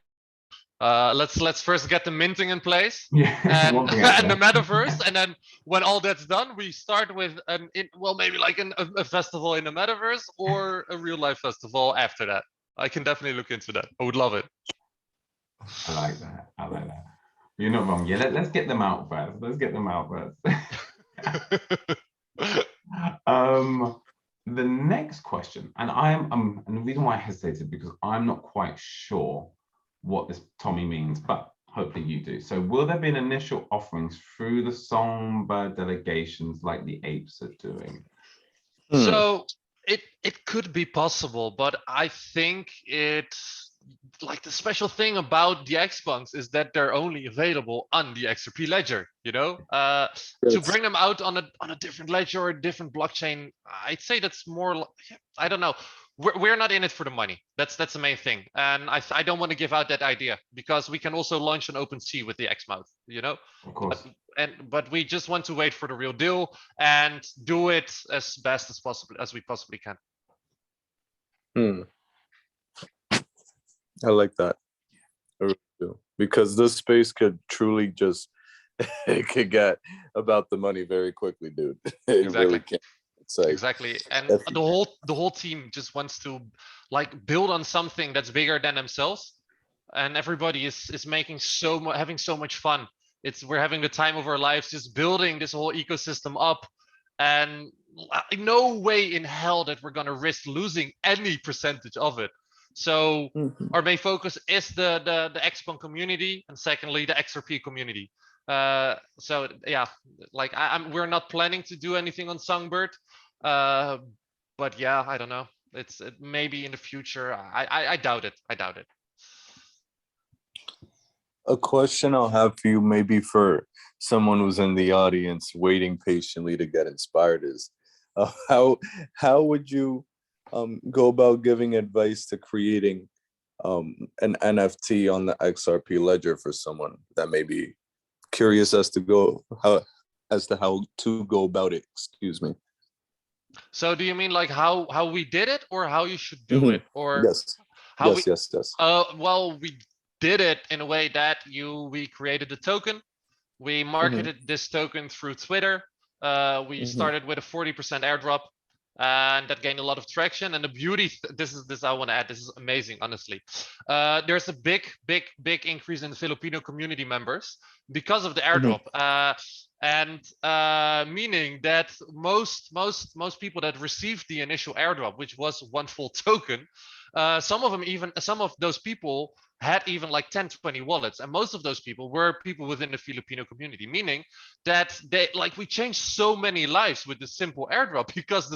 Let's first get the minting in place Yeah, and one thing at a and the time. metaverse, and then when all that's done, we start with maybe like a festival in the metaverse or a real life festival after that. I can definitely look into that. I would love it. I like that. I like that. You're not wrong. Yeah, let's get them out first. Let's get them out first. The next question, and and the reason why I hesitated because I'm not quite sure what this Tommy means, but hopefully you do. So will there be an initial offerings through the Songbird delegations like the apes are doing? So it could be possible, but I think like the special thing about the Xpunks is that they're only available on the XRP ledger, you know? To bring them out on a different ledger or a different blockchain, I'd say that's more, I don't know. We're not in it for the money. That's the main thing. And I don't want to give out that idea because we can also launch an OpenSea with the Xmouth, you know? Of course. But we just want to wait for the real deal and do it as best as possible as we possibly can. I like that. I really do. Because this space could truly just it could get about the money very quickly, dude. It really can. It's like, exactly. And the whole team just wants to like build on something that's bigger than themselves. And everybody is making having so much fun. We're having the time of our lives just building this whole ecosystem up. And no way in hell that we're gonna risk losing any percentage of it. So our main focus is the Xpunk community, and secondly the XRP community. So yeah, like we're not planning to do anything on Songbird, but yeah, I don't know. It maybe in the future. I doubt it. I doubt it. a question I'll have for you, maybe for someone who's in the audience waiting patiently to get inspired, is how would you go about giving advice to creating an NFT on the XRP ledger for someone that may be curious as to how to go about it? Excuse me. So do you mean like how we did it, or how you should do it, or yes, how yes. well, we did it in a way that we created a token. We marketed this token through Twitter. We started with a 40% airdrop, and that gained a lot of traction. And the beauty, this I want to add, this is amazing, honestly. There's a big increase in the Filipino community members because of the airdrop. And meaning that most people that received the initial airdrop, which was one full token, some of those people had even like 10-20 wallets, and most of those people were people within the Filipino community, meaning that we changed so many lives with this simple airdrop because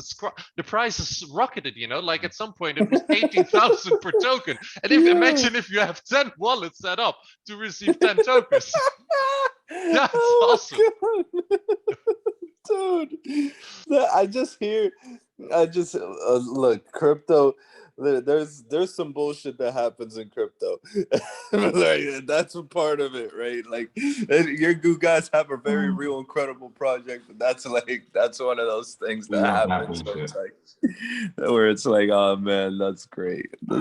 the price is rocketed, you know. Like at some point it was 18,000 per token, and imagine if you have 10 wallets set up to receive 10 tokens. That's awesome. Dude, I just look, crypto, there's some bullshit that happens in crypto. Like, that's a part of it, right? Like, you guys have a very real, incredible project, but that's one of those things that happens. So it's like, where it's like, oh man, that's great. I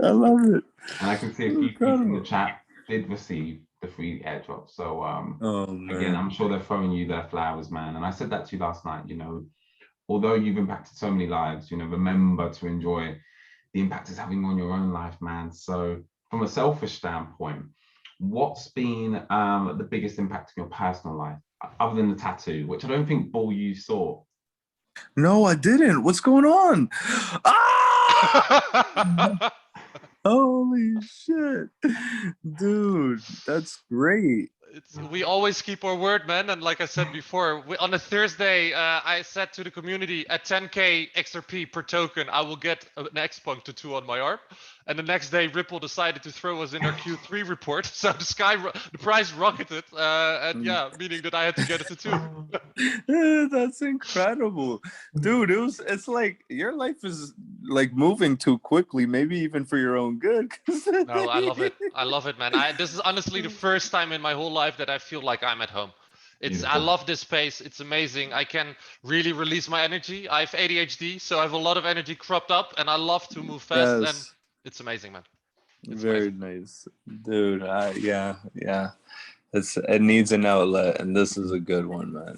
love it. And I can see a few people in the chat did receive the free airdrop. So again, I'm sure they're throwing you their flowers, man. And I said that to you last night, you know, although you've impacted so many lives, you know, remember to enjoy the impact it's having on your own life, man. So from a selfish standpoint, what's been the biggest impact in your personal life, other than the tattoo, which I don't think, Bull, you saw? No, I didn't. What's going on? Ah! Holy shit, dude, that's great. We always keep our word, man. And like I said before, on a Thursday, I said to the community, at 10K XRP per token, I will get an Xpunk tattoo on my arm. And the next day, Ripple decided to throw us in their Q3 report. So the price rocketed, and yeah, meaning that I had to get a tattoo. That's incredible, dude. It's like your life is like moving too quickly, maybe even for your own good. No, I love it. I love it, man. This is honestly the first time in my whole life that I feel like I'm at home. I Beautiful. love this space. It's amazing. I can really release my energy. I have ADHD, so I have a lot of energy cropped up, and I love to move fast. And Yes, it's amazing, man. It's very nice, dude. Yeah, yeah. It needs an outlet, and this is a good one, man.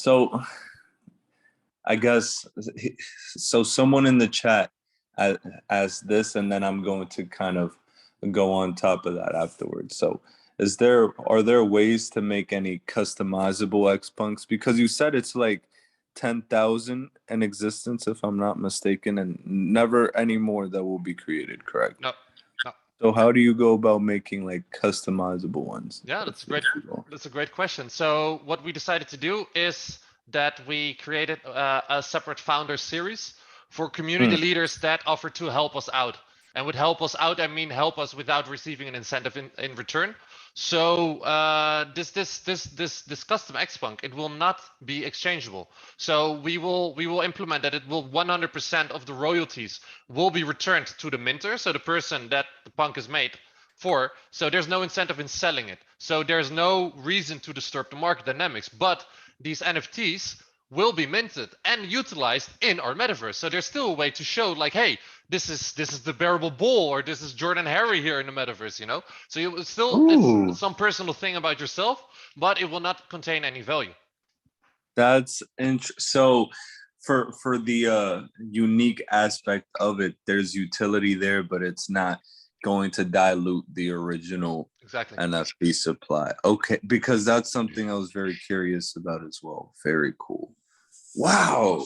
So I guess so. Someone in the chat asked this, and then I'm going to kind of go on top of that afterwards. So, are there ways to make any customizable Xpunks? Because you said it's like 10,000 in existence, if I'm not mistaken, and never any more that will be created. Correct? No, no. So how do you go about making like customizable ones? Yeah, that's a great question. So what we decided to do is that we created a separate founder series for community leaders that offer to help us out. And with help us out, I mean help us without receiving an incentive in return. So this custom Xpunk, it will not be exchangeable. So we will implement that. It will 100% of the royalties will be returned to the minter, so the person that the punk is made for. So there's no incentive in selling it. So there's no reason to disturb the market dynamics. But these NFTs will be minted and utilized in our metaverse. So there's still a way to show like, hey, this is the Bearable Bull, or this is Jordan Harry here in the metaverse, you know? So you still, it's some personal thing about yourself, but it will not contain any value. That's so for the unique aspect of it, there's utility there, but it's not going to dilute the original NFT supply. Okay, because that's something I was very curious about as well. Very cool. Wow.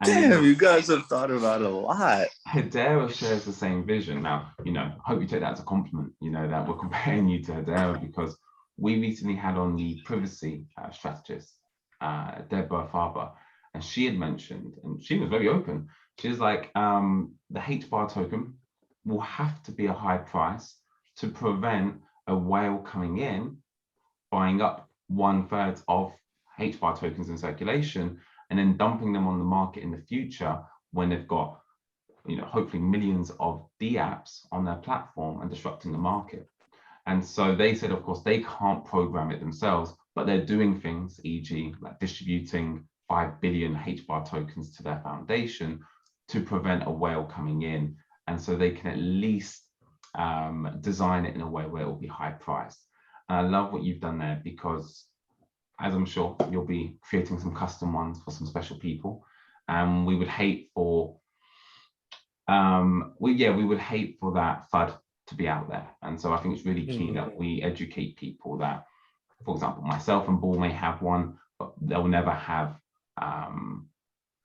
Damn, you guys have thought about a lot. Hedera shares the same vision. Now, you know, I hope you take that as a compliment, you know, that we're comparing you to Hedera, because we recently had on the privacy strategist, Deborah Farber, and she had mentioned, and she was very open, she was like, the HBAR token will have to be a high price to prevent a whale coming in, buying up 1/3 of HBAR tokens in circulation, and then dumping them on the market in the future when they've got, you know, hopefully millions of dApps on their platform and disrupting the market. And so they said, of course, they can't program it themselves, but they're doing things, e.g., like distributing 5 billion HBAR tokens to their foundation to prevent a whale coming in. And so they can at least design it in a way where it will be high priced. And I love what you've done there, because as I'm sure you'll be creating some custom ones for some special people. And we would hate for, we would hate for that FUD to be out there. And so I think it's really key that we educate people that, for example, myself and Ball may have one, but they'll never have a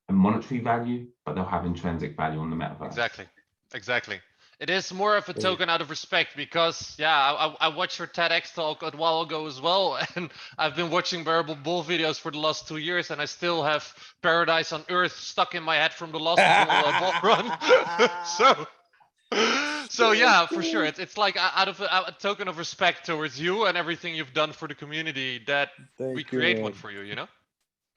monetary value, but they'll have intrinsic value on the metaverse. Exactly. It is more of a token out of respect, because I watched your TEDx talk a while ago as well, and I've been watching Bearable Bull videos for the last 2 years, and I still have Paradise on Earth stuck in my head from the last bull run. So yeah, for sure, it's like out of a token of respect towards you and everything you've done for the community that we create one for you, you know?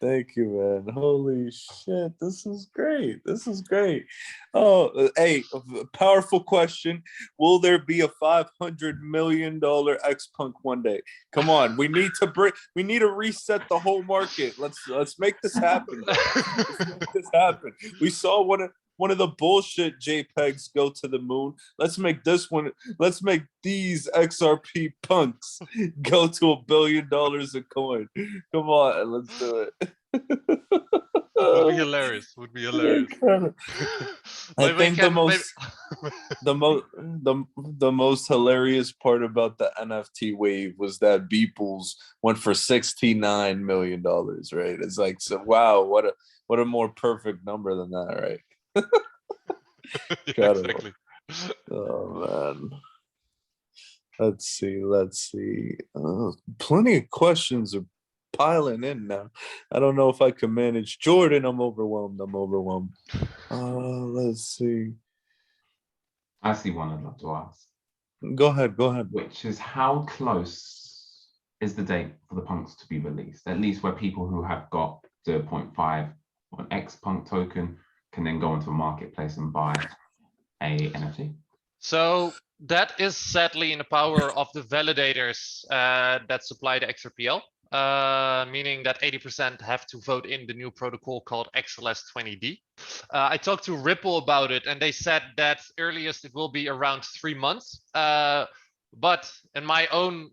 Thank you, man. Holy shit, this is great. This is great. Oh, hey, powerful question. Will there be a $500 million Xpunk one day? Come on, we need to reset the whole market. Let's make this happen. Let's make this happen. We saw one of the bullshit JPEGs go to the moon. Let's make this one. Let's make these XRP punks go to $1 billion a coin. Come on, let's do it. Would be hilarious. I think the most hilarious part about the NFT wave was that Beeples went for $69 million, right? It's like, so wow, what a more perfect number than that, right? Yeah, exactly. Oh man. Let's see. Plenty of questions are piling in now. I don't know if I can manage. Jordan, I'm overwhelmed. Let's see. I see one I'd love to ask. Go ahead. Which is, how close is the date for the punks to be released? At least where people who have got 0.5 of an Xpunk token can then go into a marketplace and buy a NFT? So that is sadly in the power of the validators that supply the XRPL, meaning that 80% have to vote in the new protocol called XLS20D. I talked to Ripple about it, and they said that earliest it will be around 3 months. But in my own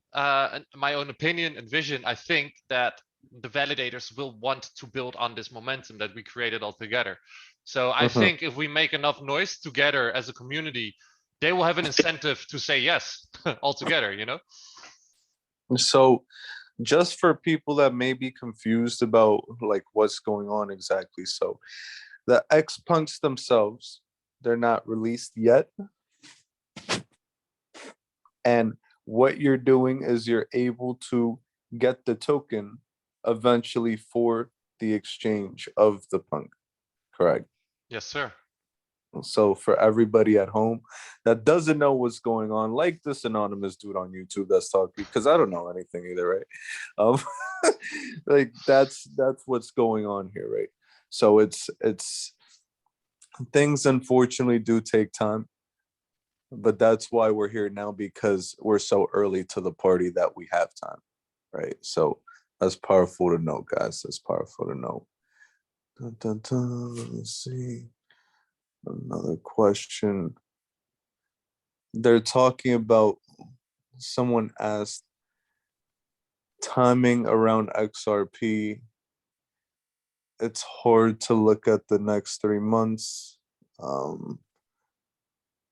opinion and vision, I think that the validators will want to build on this momentum that we created all together. So I think if we make enough noise together as a community, they will have an incentive to say yes altogether, you know? So just for people that may be confused about like what's going on exactly. So the Xpunks themselves, they're not released yet. And what you're doing is you're able to get the token eventually for the exchange of the punk, correct? Yes, sir. So for everybody at home that doesn't know what's going on, like this anonymous dude on YouTube that's talking, because I don't know anything either, right? Like that's what's going on here, right? So it's things unfortunately do take time, but that's why we're here now, because we're so early to the party that we have time, right? So that's powerful to know, guys. That's powerful to know. Dun, dun, dun. Let's see. Another question. They're talking about, someone asked, timing around XRP. It's hard to look at the next 3 months.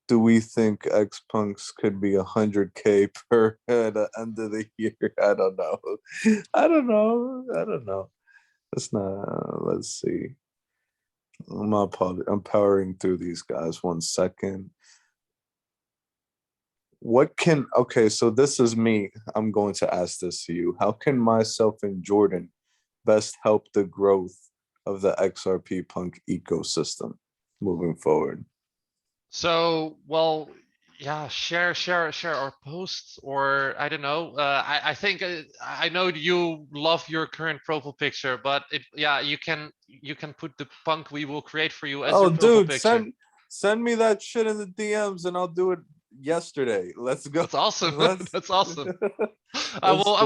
Do we think Xpunks could be 100K per at the end of the year? I don't know. I don't know. Let's not. Let's see. I'm powering through these guys. 1 second. Okay, so this is me. I'm going to ask this to you. How can myself and Jordan best help the growth of the XRP punk ecosystem moving forward? So, well, yeah, share our posts, or I don't know. I think I know you love your current profile picture, but yeah, you can put the punk we will create for you as your profile dude, picture. send me that shit in the DMs and I'll do it yesterday. Let's go. That's awesome. That's awesome.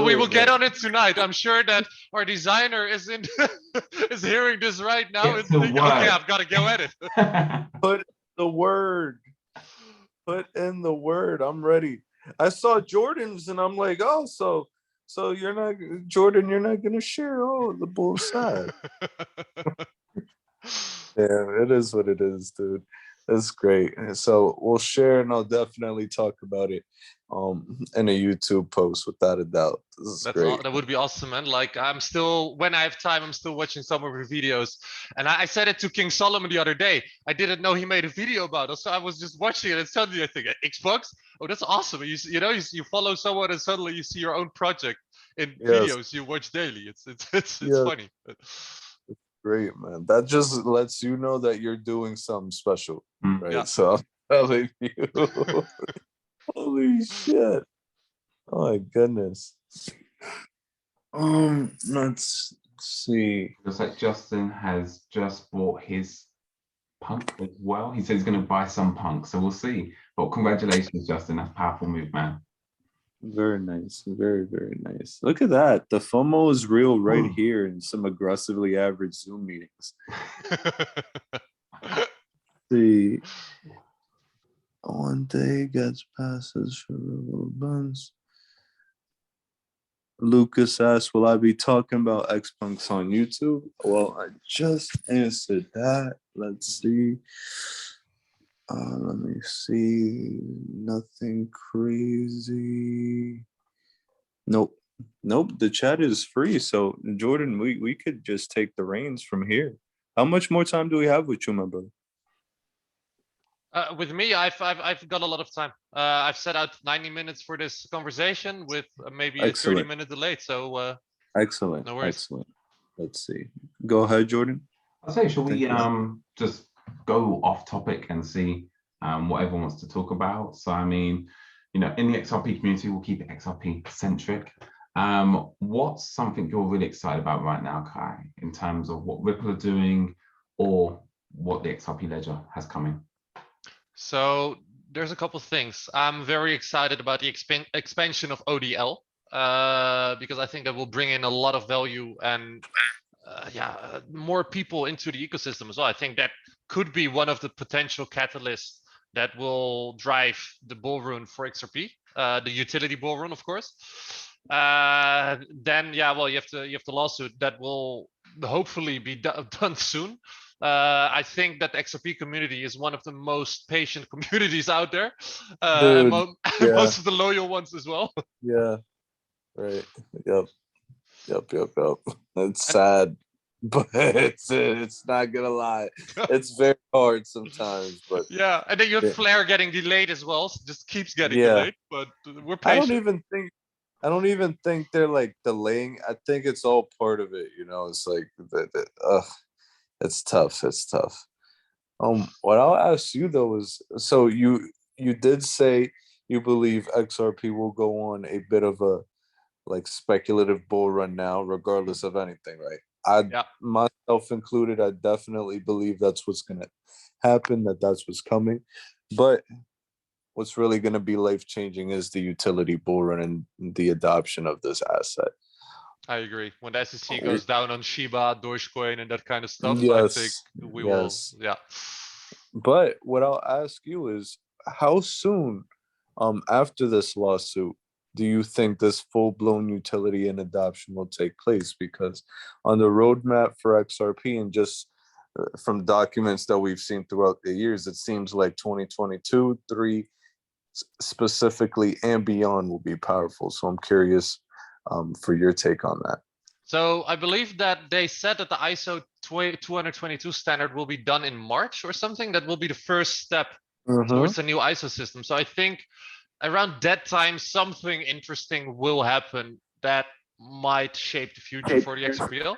We will get on it tonight. I'm sure that our designer is hearing this right now and thinking, okay, I've got to go at it. Put the word. Put in the word. I'm ready. I saw Jordan's and I'm like, oh, so you're not, Jordan, you're not gonna share. Oh, the bull's sad. Yeah, it is what it is, dude. That's great. And so we'll share, and I'll definitely talk about it in a YouTube post without a doubt. This is great. That would be awesome, man. Like, when I have time, I'm still watching some of your videos. And I said it to King Solomon the other day. I didn't know he made a video about it, so I was just watching it, and suddenly I think, Xpunks? Oh, that's awesome. You follow someone and suddenly you see your own project in videos you watch daily. It's funny. Great, man. That just lets you know that you're doing something special, right? Yeah. So I'm telling you. Holy shit. Oh my goodness. Let's see. Looks like Justin has just bought his punk as well. He said he's going to buy some punk, so we'll see. But congratulations, Justin. That's a powerful move, man. Very nice. Very, very nice. Look at that. The FOMO is real right here in some aggressively average Zoom meetings. See. One day gets passes for buns. Lucas asked, will I be talking about Xpunks on YouTube? Well, I just answered that. Let's see. Let me see. Nothing crazy. Nope. The chat is free. So Jordan, we could just take the reins from here. How much more time do we have with you, my brother? With me, I've got a lot of time. I've set out 90 minutes for this conversation with maybe a 30-minute delay. So excellent. No worries. Excellent. Let's see. Go ahead, Jordan. I'll say, shall we just go off topic and see what everyone wants to talk about? So I mean, in the XRP community, we'll keep it XRP centric. What's something you're really excited about right now, Kai, in terms of what Ripple are doing, or what the XRP ledger has coming? So there's a couple things. I'm very excited about the expansion of ODL because I think that will bring in a lot of value and more people into the ecosystem as well. I think that could be one of the potential catalysts that will drive the bull run for XRP, the utility bull run, of course. Then you have the lawsuit that will hopefully be done soon. I think that the XRP community is one of the most patient communities out there, and most of the loyal ones as well. Yeah, right. Yep. It's sad, but it's not gonna lie. It's very hard sometimes, but yeah, and then you have Flare getting delayed as well, so just keeps getting delayed. But we're patient. I don't even think they're like delaying. I think it's all part of it. You know, it's like it's tough. It's tough. What I'll ask you though is, so you did say you believe XRP will go on a bit of a like speculative bull run now, regardless of anything, right? Myself included, I definitely believe that's what's gonna happen, that's what's coming. But what's really gonna be life-changing is the utility bull run and the adoption of this asset. I agree. When the SEC goes down on Shiba, Dogecoin, and that kind of stuff, yes, I think we will. Yeah. But what I'll ask you is, how soon, after this lawsuit, do you think this full-blown utility and adoption will take place? Because on the roadmap for XRP and just from documents that we've seen throughout the years, it seems like 2022, 3 specifically and beyond will be powerful. So I'm curious for your take on that. So I believe that they said that the ISO 222 standard will be done in March or something. That will be the first step towards the new ISO system. So I think around that time, something interesting will happen that might shape the future for the XRPL.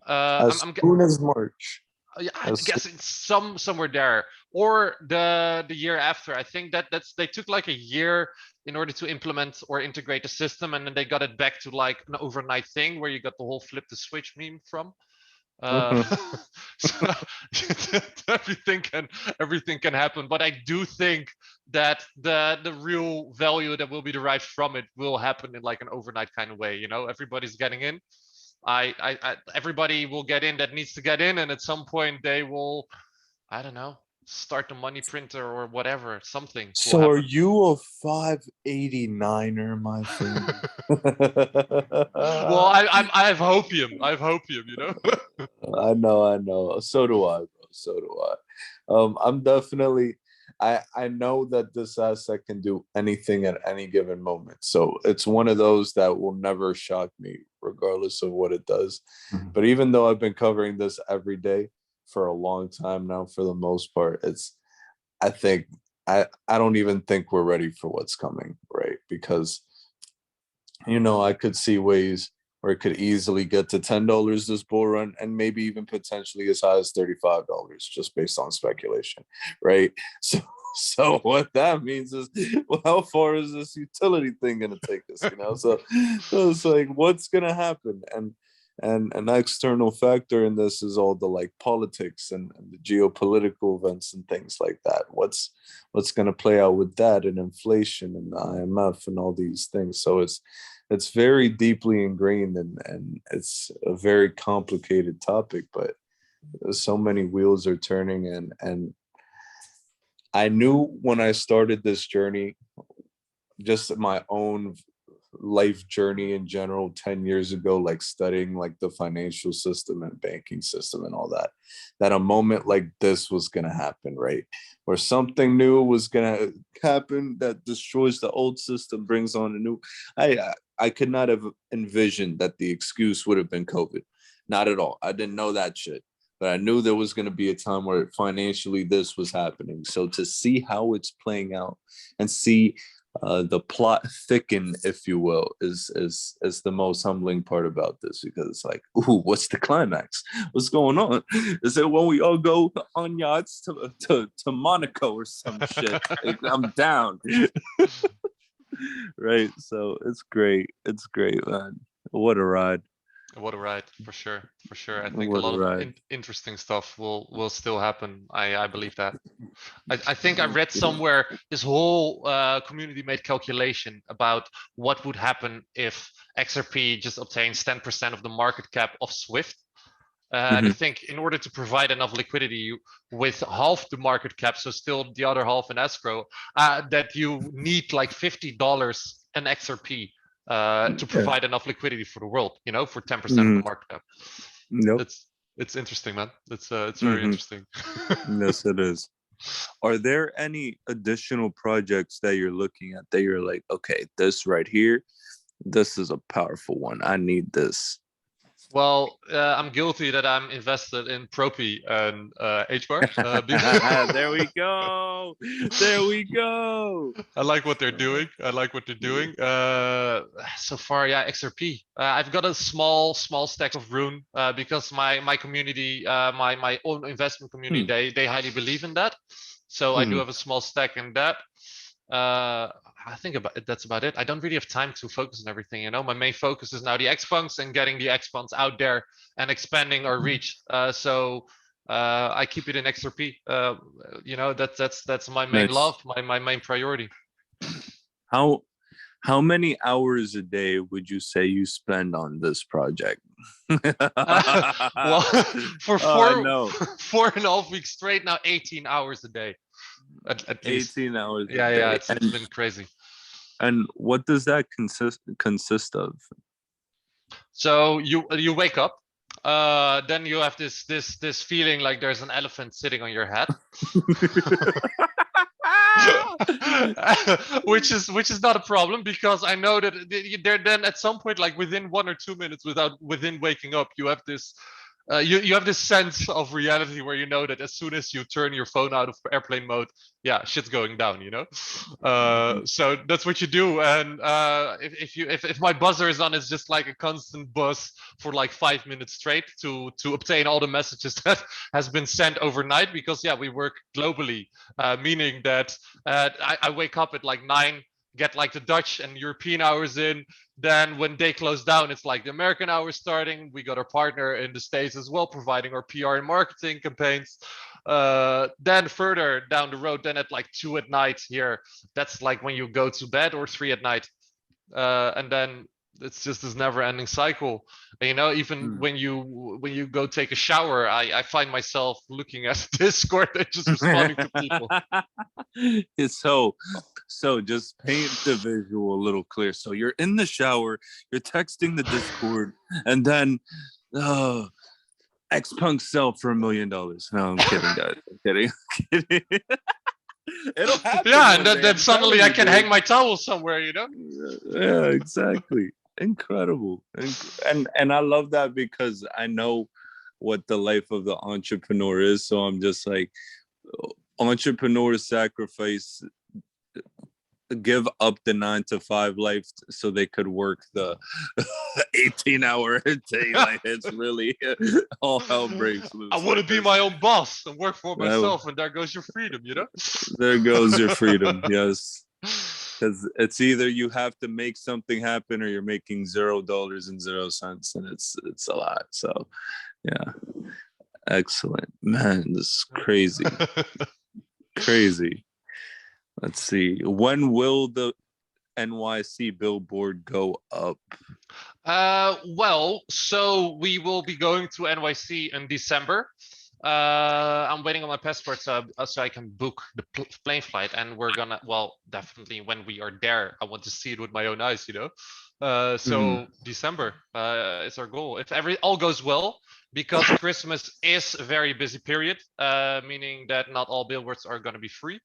As soon as March. Yeah, I'm guessing somewhere there, or the year after. I think they took like a year in order to implement or integrate the system, and then they got it back to like an overnight thing where you got the whole flip the switch meme from. So everything can happen, but I do think that the real value that will be derived from it will happen in like an overnight kind of way. You know, everybody's getting in. Everybody will get in that needs to get in, and at some point they will, I don't know, start the money printer or whatever, something. So are you a 589er, my friend? Well, I have hopium. I have hopium, you know. I know. So do I, bro. So do I. I'm definitely. I know that this asset can do anything at any given moment. So it's one of those that will never shock me, regardless of what it does. But even though I've been covering this every day for a long time now, for the most part, I think I don't even think we're ready for what's coming, right? Because, you know, I could see ways where it could easily get to $10 this bull run, and maybe even potentially as high as $35, just based on speculation, right? So what that means is, well, how far is this utility thing gonna take us? You know, so it's like, what's gonna happen? And an external factor in this is all the like politics and the geopolitical events and things like that. What's gonna play out with that, and inflation and the IMF and all these things. So it's very deeply ingrained, and it's a very complicated topic, but so many wheels are turning, and I knew when I started this journey, just my own life journey in general 10 years ago, like studying like the financial system and banking system and all that a moment like this was going to happen, right? Where something new was going to happen that destroys the old system, brings on a new. I could not have envisioned that the excuse would have been COVID. Not at all. I didn't know that shit. But I knew there was going to be a time where financially this was happening. So to see how it's playing out and see the plot thicken, if you will, is the most humbling part about this, because it's like, ooh, what's the climax? What's going on? Is it when we all go on yachts to Monaco or some shit? Like, I'm down. Right. So it's great. It's great, man. What a ride. What a ride, for sure, for sure. I think a What a lot of ride. interesting stuff will still happen. I believe that. I think I read somewhere this whole community made calculation about what would happen if XRP just obtains 10% of the market cap of Swift. And I think in order to provide enough liquidity with half the market cap, so still the other half in escrow, that you need like $50 an XRP to provide enough liquidity for the world, you know, for 10% of the market cap. Nope. It's interesting, man. It's very interesting. Yes, it is. Are there any additional projects that you're looking at that you're like, okay, this right here, this is a powerful one. I need this. Well, I'm guilty that I'm invested in Propy and HBAR. There we go. There we go. I like what they're doing. I like what they're doing. So far, yeah, XRP. I've got a small stack of Rune because my community, my own investment community, they highly believe in that. So I do have a small stack in that. I think that's about it. I don't really have time to focus on everything, you know. My main focus is now the Xpunks and getting the Xpunks out there and expanding our reach. So I keep it in XRP. You know, that's my main love, my main priority. How many hours a day would you say you spend on this project? Well, for no. 4.5 weeks straight now, 18 hours a day. At least. 18 hours. Yeah, it's been crazy. And what does that consist of? So you wake up, then you have this feeling like there's an elephant sitting on your head. which is not a problem because I know that they're then at some point, like within 1 or 2 minutes within waking up, you have this you have this sense of reality where you know that as soon as you turn your phone out of airplane mode, yeah, shit's going down, you know. So that's what you do. And if my buzzer is on, it's just like a constant buzz for like 5 minutes straight to obtain all the messages that has been sent overnight, because yeah, we work globally, meaning that I wake up at like 9, get like the Dutch and European hours in. Then when they close down, it's like the American hours starting. We got our partner in the States as well, providing our PR and marketing campaigns. Then further down the road, then at like 2 at night here, that's like when you go to bed, or 3 at night. And then it's just this never ending cycle. And, you know, even when you go take a shower, I find myself looking at Discord and just responding to people. It's so just paint the visual a little clear. So you're in the shower, you're texting the Discord, and then Xpunk sell for $1 million. No, I'm kidding, guys. I'm kidding. It'll happen. Yeah, and then suddenly I can hang my towel somewhere, you know? Yeah, exactly. Incredible. And I love that because I know what the life of the entrepreneur is. So I'm just like, entrepreneurs sacrifice, give up the 9-to-5 life so they could work the 18-hour day. Like, it's really all hell breaks loose. I want to be my own boss and work for myself, and there goes your freedom, you know? There goes your freedom. Yes. Because it's either you have to make something happen or you're making $0.00, and it's a lot. So yeah, excellent, man. This is crazy. Crazy. Let's see, when will the NYC billboard go up? Well, so we will be going to NYC in December. I'm waiting on my passport so I can book the plane flight, and we're gonna, well, definitely when we are there, I want to see it with my own eyes, you know. So December is our goal. If all goes well, because Christmas is a very busy period, meaning that not all billboards are going to be free.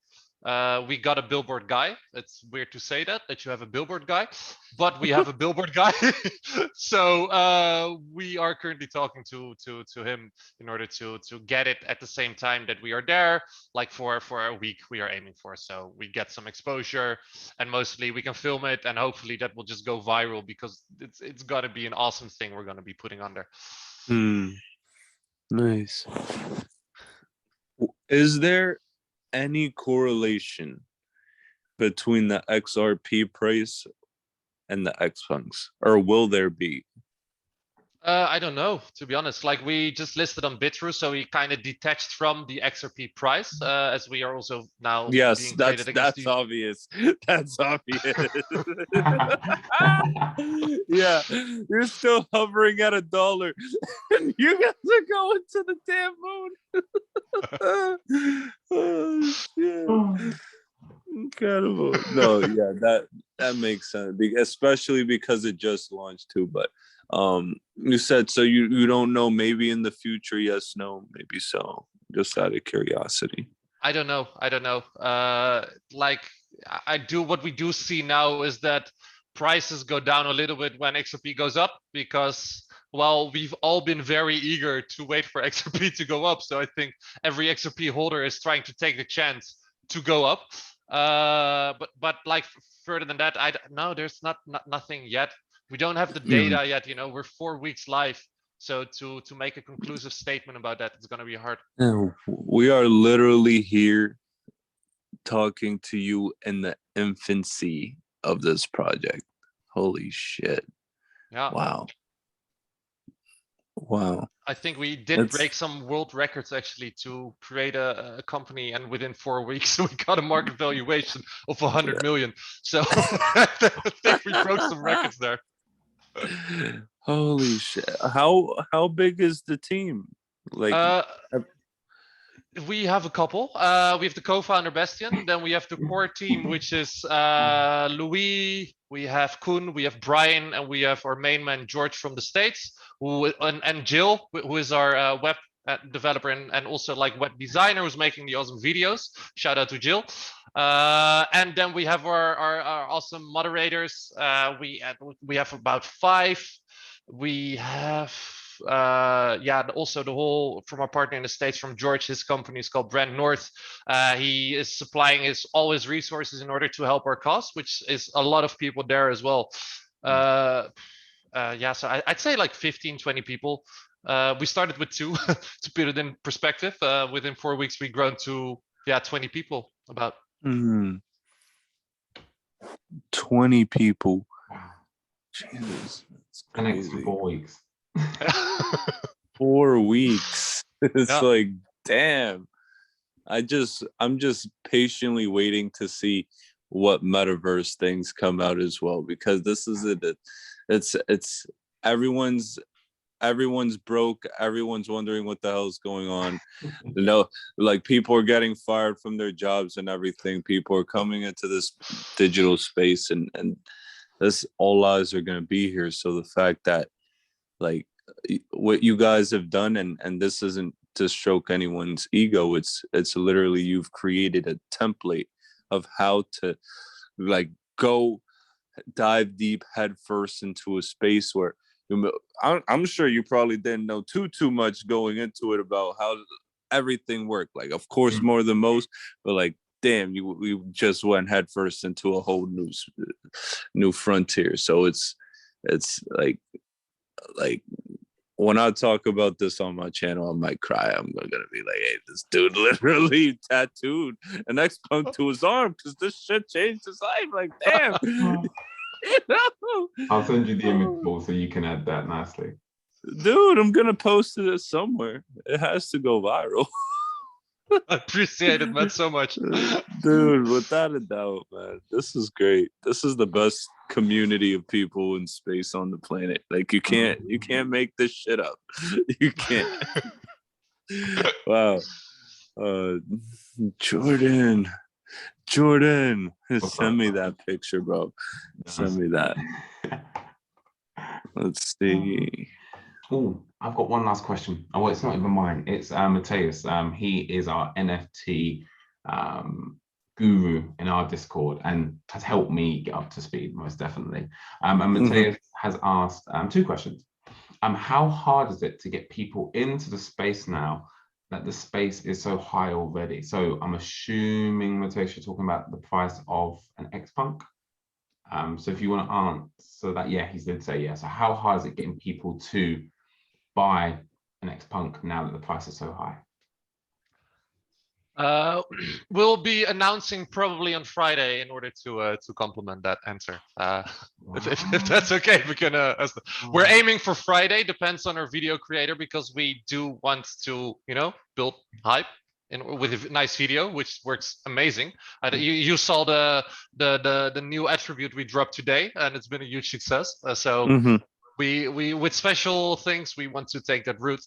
We got a billboard guy. It's weird to say that you have a billboard guy, but we have a billboard guy. So we are currently talking to him in order to get it at the same time that we are there, like for a week we are aiming for. So we get some exposure, and mostly we can film it, and hopefully that will just go viral, because it's got to be an awesome thing we're going to be putting on there. Nice. Is there any correlation between the XRP price and the Xpunks, or will there be? I don't know, to be honest. Like we just listed on Bitrue, so we kind of detached from the XRP price, as we are also now Yes, being traded against that's the. obvious. That's obvious. Yeah, you're still hovering at $1. You guys are going to the damn moon. Oh shit. Incredible. No, yeah, that makes sense. Especially because it just launched too. But you said so you don't know, maybe in the future, yes, no, maybe so. Just out of curiosity. I don't know. I don't know. Like I do. What we do see now is that prices go down a little bit when XRP goes up because, well, we've all been very eager to wait for XRP to go up. So I think every XRP holder is trying to take the chance to go up. But like further than that, no, there's nothing yet. We don't have the data yet. You know, we're 4 weeks live. So to make a conclusive statement about that, it's gonna be hard. We are literally here talking to you in the infancy of this project. Holy shit. Yeah. Wow. I think we did break some world records actually to create a company, and within 4 weeks we got a market valuation of 100 million. So I think we broke some records there. Holy shit. How big is the team? Like We have a couple. We have the co-founder Bastian, then we have the core team, which is Louis, we have Koen, we have Brian, and we have our main man George from the States, and Jill, who is our web developer and also like web designer, who's making the awesome videos. Shout out to Jill. And then we have our awesome moderators. We have about 5. We have also the whole from our partner in the States, from George, his company is called Brand North. He is supplying all his resources in order to help our cause, which is a lot of people there as well. So I'd say like 15-20 people. We started with 2 to put it in perspective. Within 4 weeks we've grown to 20 people about. 20 people. Wow. Jesus, that's The next crazy. 4 weeks. 4 weeks. It's Yeah. like, damn. I'm just patiently waiting to see what metaverse things come out as well, because this is it. It's everyone's broke. Everyone's wondering what the hell's going on. You know, like people are getting fired from their jobs and everything. People are coming into this digital space, and this all lives are going to be here. So the fact that like what you guys have done, and this isn't to stroke anyone's ego, it's literally you've created a template of how to like go dive deep head first into a space where I'm sure you probably didn't know too much going into it about how everything worked. Like, of course, more than most, but like, damn, we just went head first into a whole new frontier. So it's like when I talk about this on my channel, I might cry. I'm gonna be like, hey, this dude literally tattooed an Xpunk to his arm because this shit changed his life. Like, damn. You know? I'll send you the image, Paul, so you can add that nicely. Dude, I'm gonna post it somewhere. It has to go viral. I appreciate it, man, so much. Dude, without a doubt, man. This is great. This is the best community of people in space on the planet. Like you can't make this shit up. You can't. Wow. Jordan, send me that picture, bro. Send me that. Let's see. Oh, I've got one last question. Oh, well, it's not even mine. It's Mateus. He is our NFT guru in our Discord and has helped me get up to speed, most definitely. And Mateus has asked 2 questions. How hard is it to get people into the space now that the space is so high already? So I'm assuming, Mateus, you're talking about the price of an Xpunk. So if you want to answer that, he did say yes. So how hard is it getting people to buy an Xpunk now that the price is so high? We'll be announcing probably on Friday in order to complement that answer. If that's okay, we can. We're aiming for Friday. Depends on our video creator because we do want to, build hype with a nice video, which works amazing. You saw the new attribute we dropped today, and it's been a huge success. We with special things we want to take that route.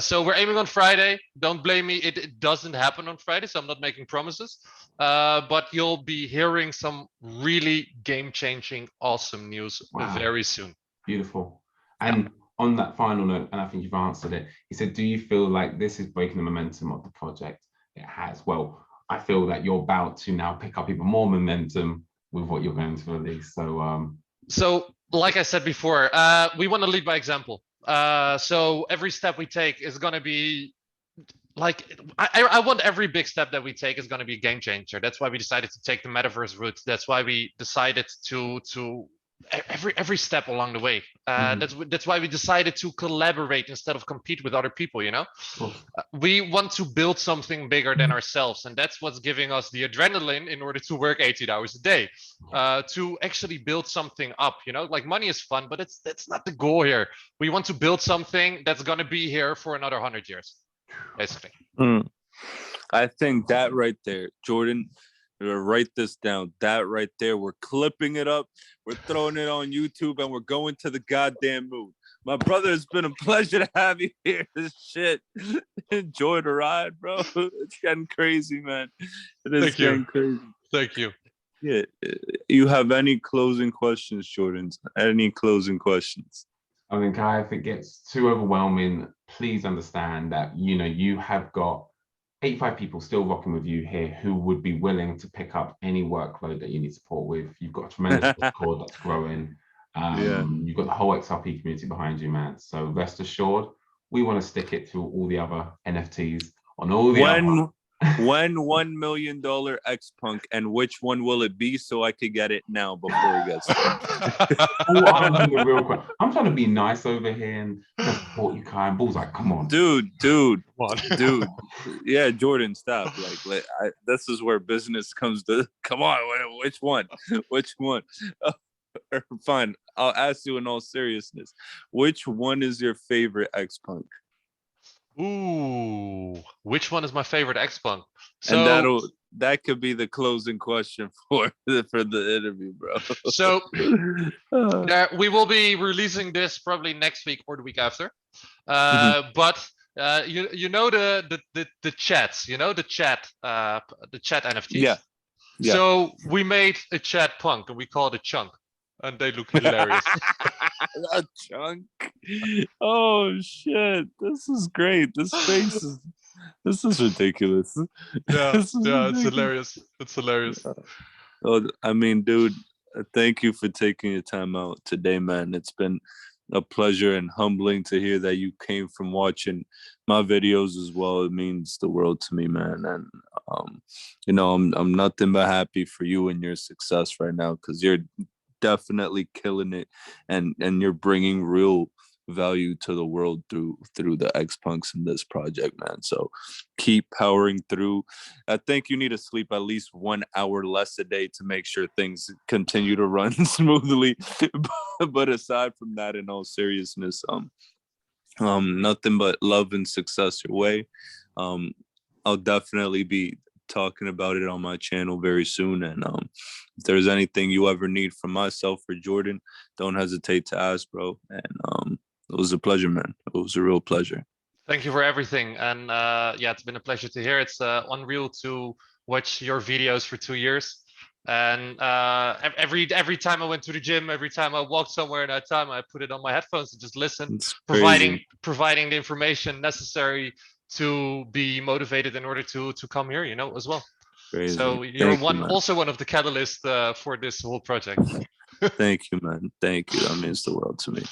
So we're aiming on Friday. Don't blame me, it doesn't happen on Friday, so I'm not making promises, but you'll be hearing some really game-changing awesome news very soon. Beautiful. And on that final note, and I think you've answered it, he said, do you feel like this is breaking the momentum of the project? It has. Well, I feel that you're about to now pick up even more momentum with what you're going to release. So like I said before, we want to lead by example. So every step we take is going to be like, I want every big step that we take is going to be a game changer. That's why we decided to take the metaverse route. That's why we decided to every step along the way. That's why we decided to collaborate instead of compete with other people. We want to build something bigger than ourselves, and that's what's giving us the adrenaline in order to work 18 hours a day, to actually build something up. Like money is fun, but that's not the goal here. We want to build something that's going to be here for another 100 years, basically. I think that right there, Jordan, write this down. That right there, we're clipping it up, we're throwing it on YouTube, and we're going to the goddamn moon. My brother, it's been a pleasure to have you here. This shit, enjoy the ride, bro. It's getting crazy, man. It is getting crazy. Thank you. Yeah, you have any closing questions, Jordan? Any closing questions? I mean, Kai, if it gets too overwhelming, please understand that you have got 85 people still rocking with you here who would be willing to pick up any workload that you need support with. You've got a tremendous Discord that's growing. You've got the whole XRP community behind you, man. So rest assured, we want to stick it to all the other NFTs on all the other. When $1 million Xpunk, and which one will it be so I could get it now before it gets I'm trying to be nice over here and support you, Kai. And Bull's like, come on. Dude. Yeah, Jordan, stop. Like this is where business comes to, come on, which one? Which one? Fine, I'll ask you in all seriousness. Which one is your favorite Xpunk? Ooh, which one is my favorite Xpunk? And that could be the closing question for the interview, bro. So we will be releasing this probably next week or the week after. But you know the chats, the chat NFTs. Yeah. So we made a chat punk and we call it a chunk, and they look hilarious. A chunk. Oh shit! This is great. This is ridiculous. Yeah, it's hilarious. It's hilarious. Oh, I mean, dude, thank you for taking your time out today, man. It's been a pleasure and humbling to hear that you came from watching my videos as well. It means the world to me, man. And I'm nothing but happy for you and your success right now, because you're definitely killing it, and you're bringing real value to the world through the Xpunks in this project, man. So keep powering through. I think you need to sleep at least 1 hour less a day to make sure things continue to run smoothly. But aside from that, in all seriousness, nothing but love and success your way. I'll definitely be talking about it on my channel very soon, and if there's anything you ever need from myself or Jordan, don't hesitate to ask, bro. And it was a pleasure, man. It was a real pleasure. Thank you for everything, and it's been a pleasure to hear. It's unreal to watch your videos for 2 years, and every time I went to the gym, every time I walked somewhere in that time, I put it on my headphones and just listen, providing the information necessary to be motivated in order to come here, as well. Crazy. So you're also one of the catalysts for this whole project. Thank you, man. Thank you. That means the world to me.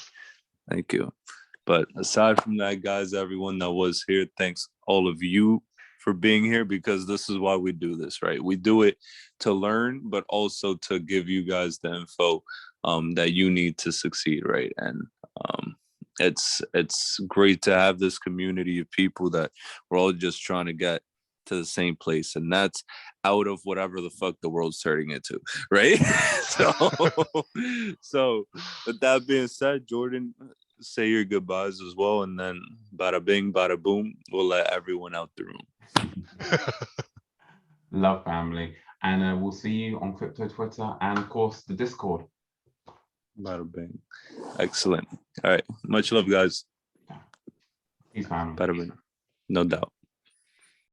Thank you. But aside from that, guys, everyone that was here, thanks all of you for being here, because this is why we do this, right? We do it to learn, but also to give you guys the info that you need to succeed, right? And it's great to have this community of people that we're all just trying to get to the same place, and that's out of whatever the fuck the world's turning into, right? So with that being said, Jordan, say your goodbyes as well, and then bada bing, bada boom, we'll let everyone out the room. Love, family. And we'll see you on Crypto Twitter and, of course, the Discord. Bada bing. Excellent. All right. Much love, guys. Peace, family. Bada bing. No doubt.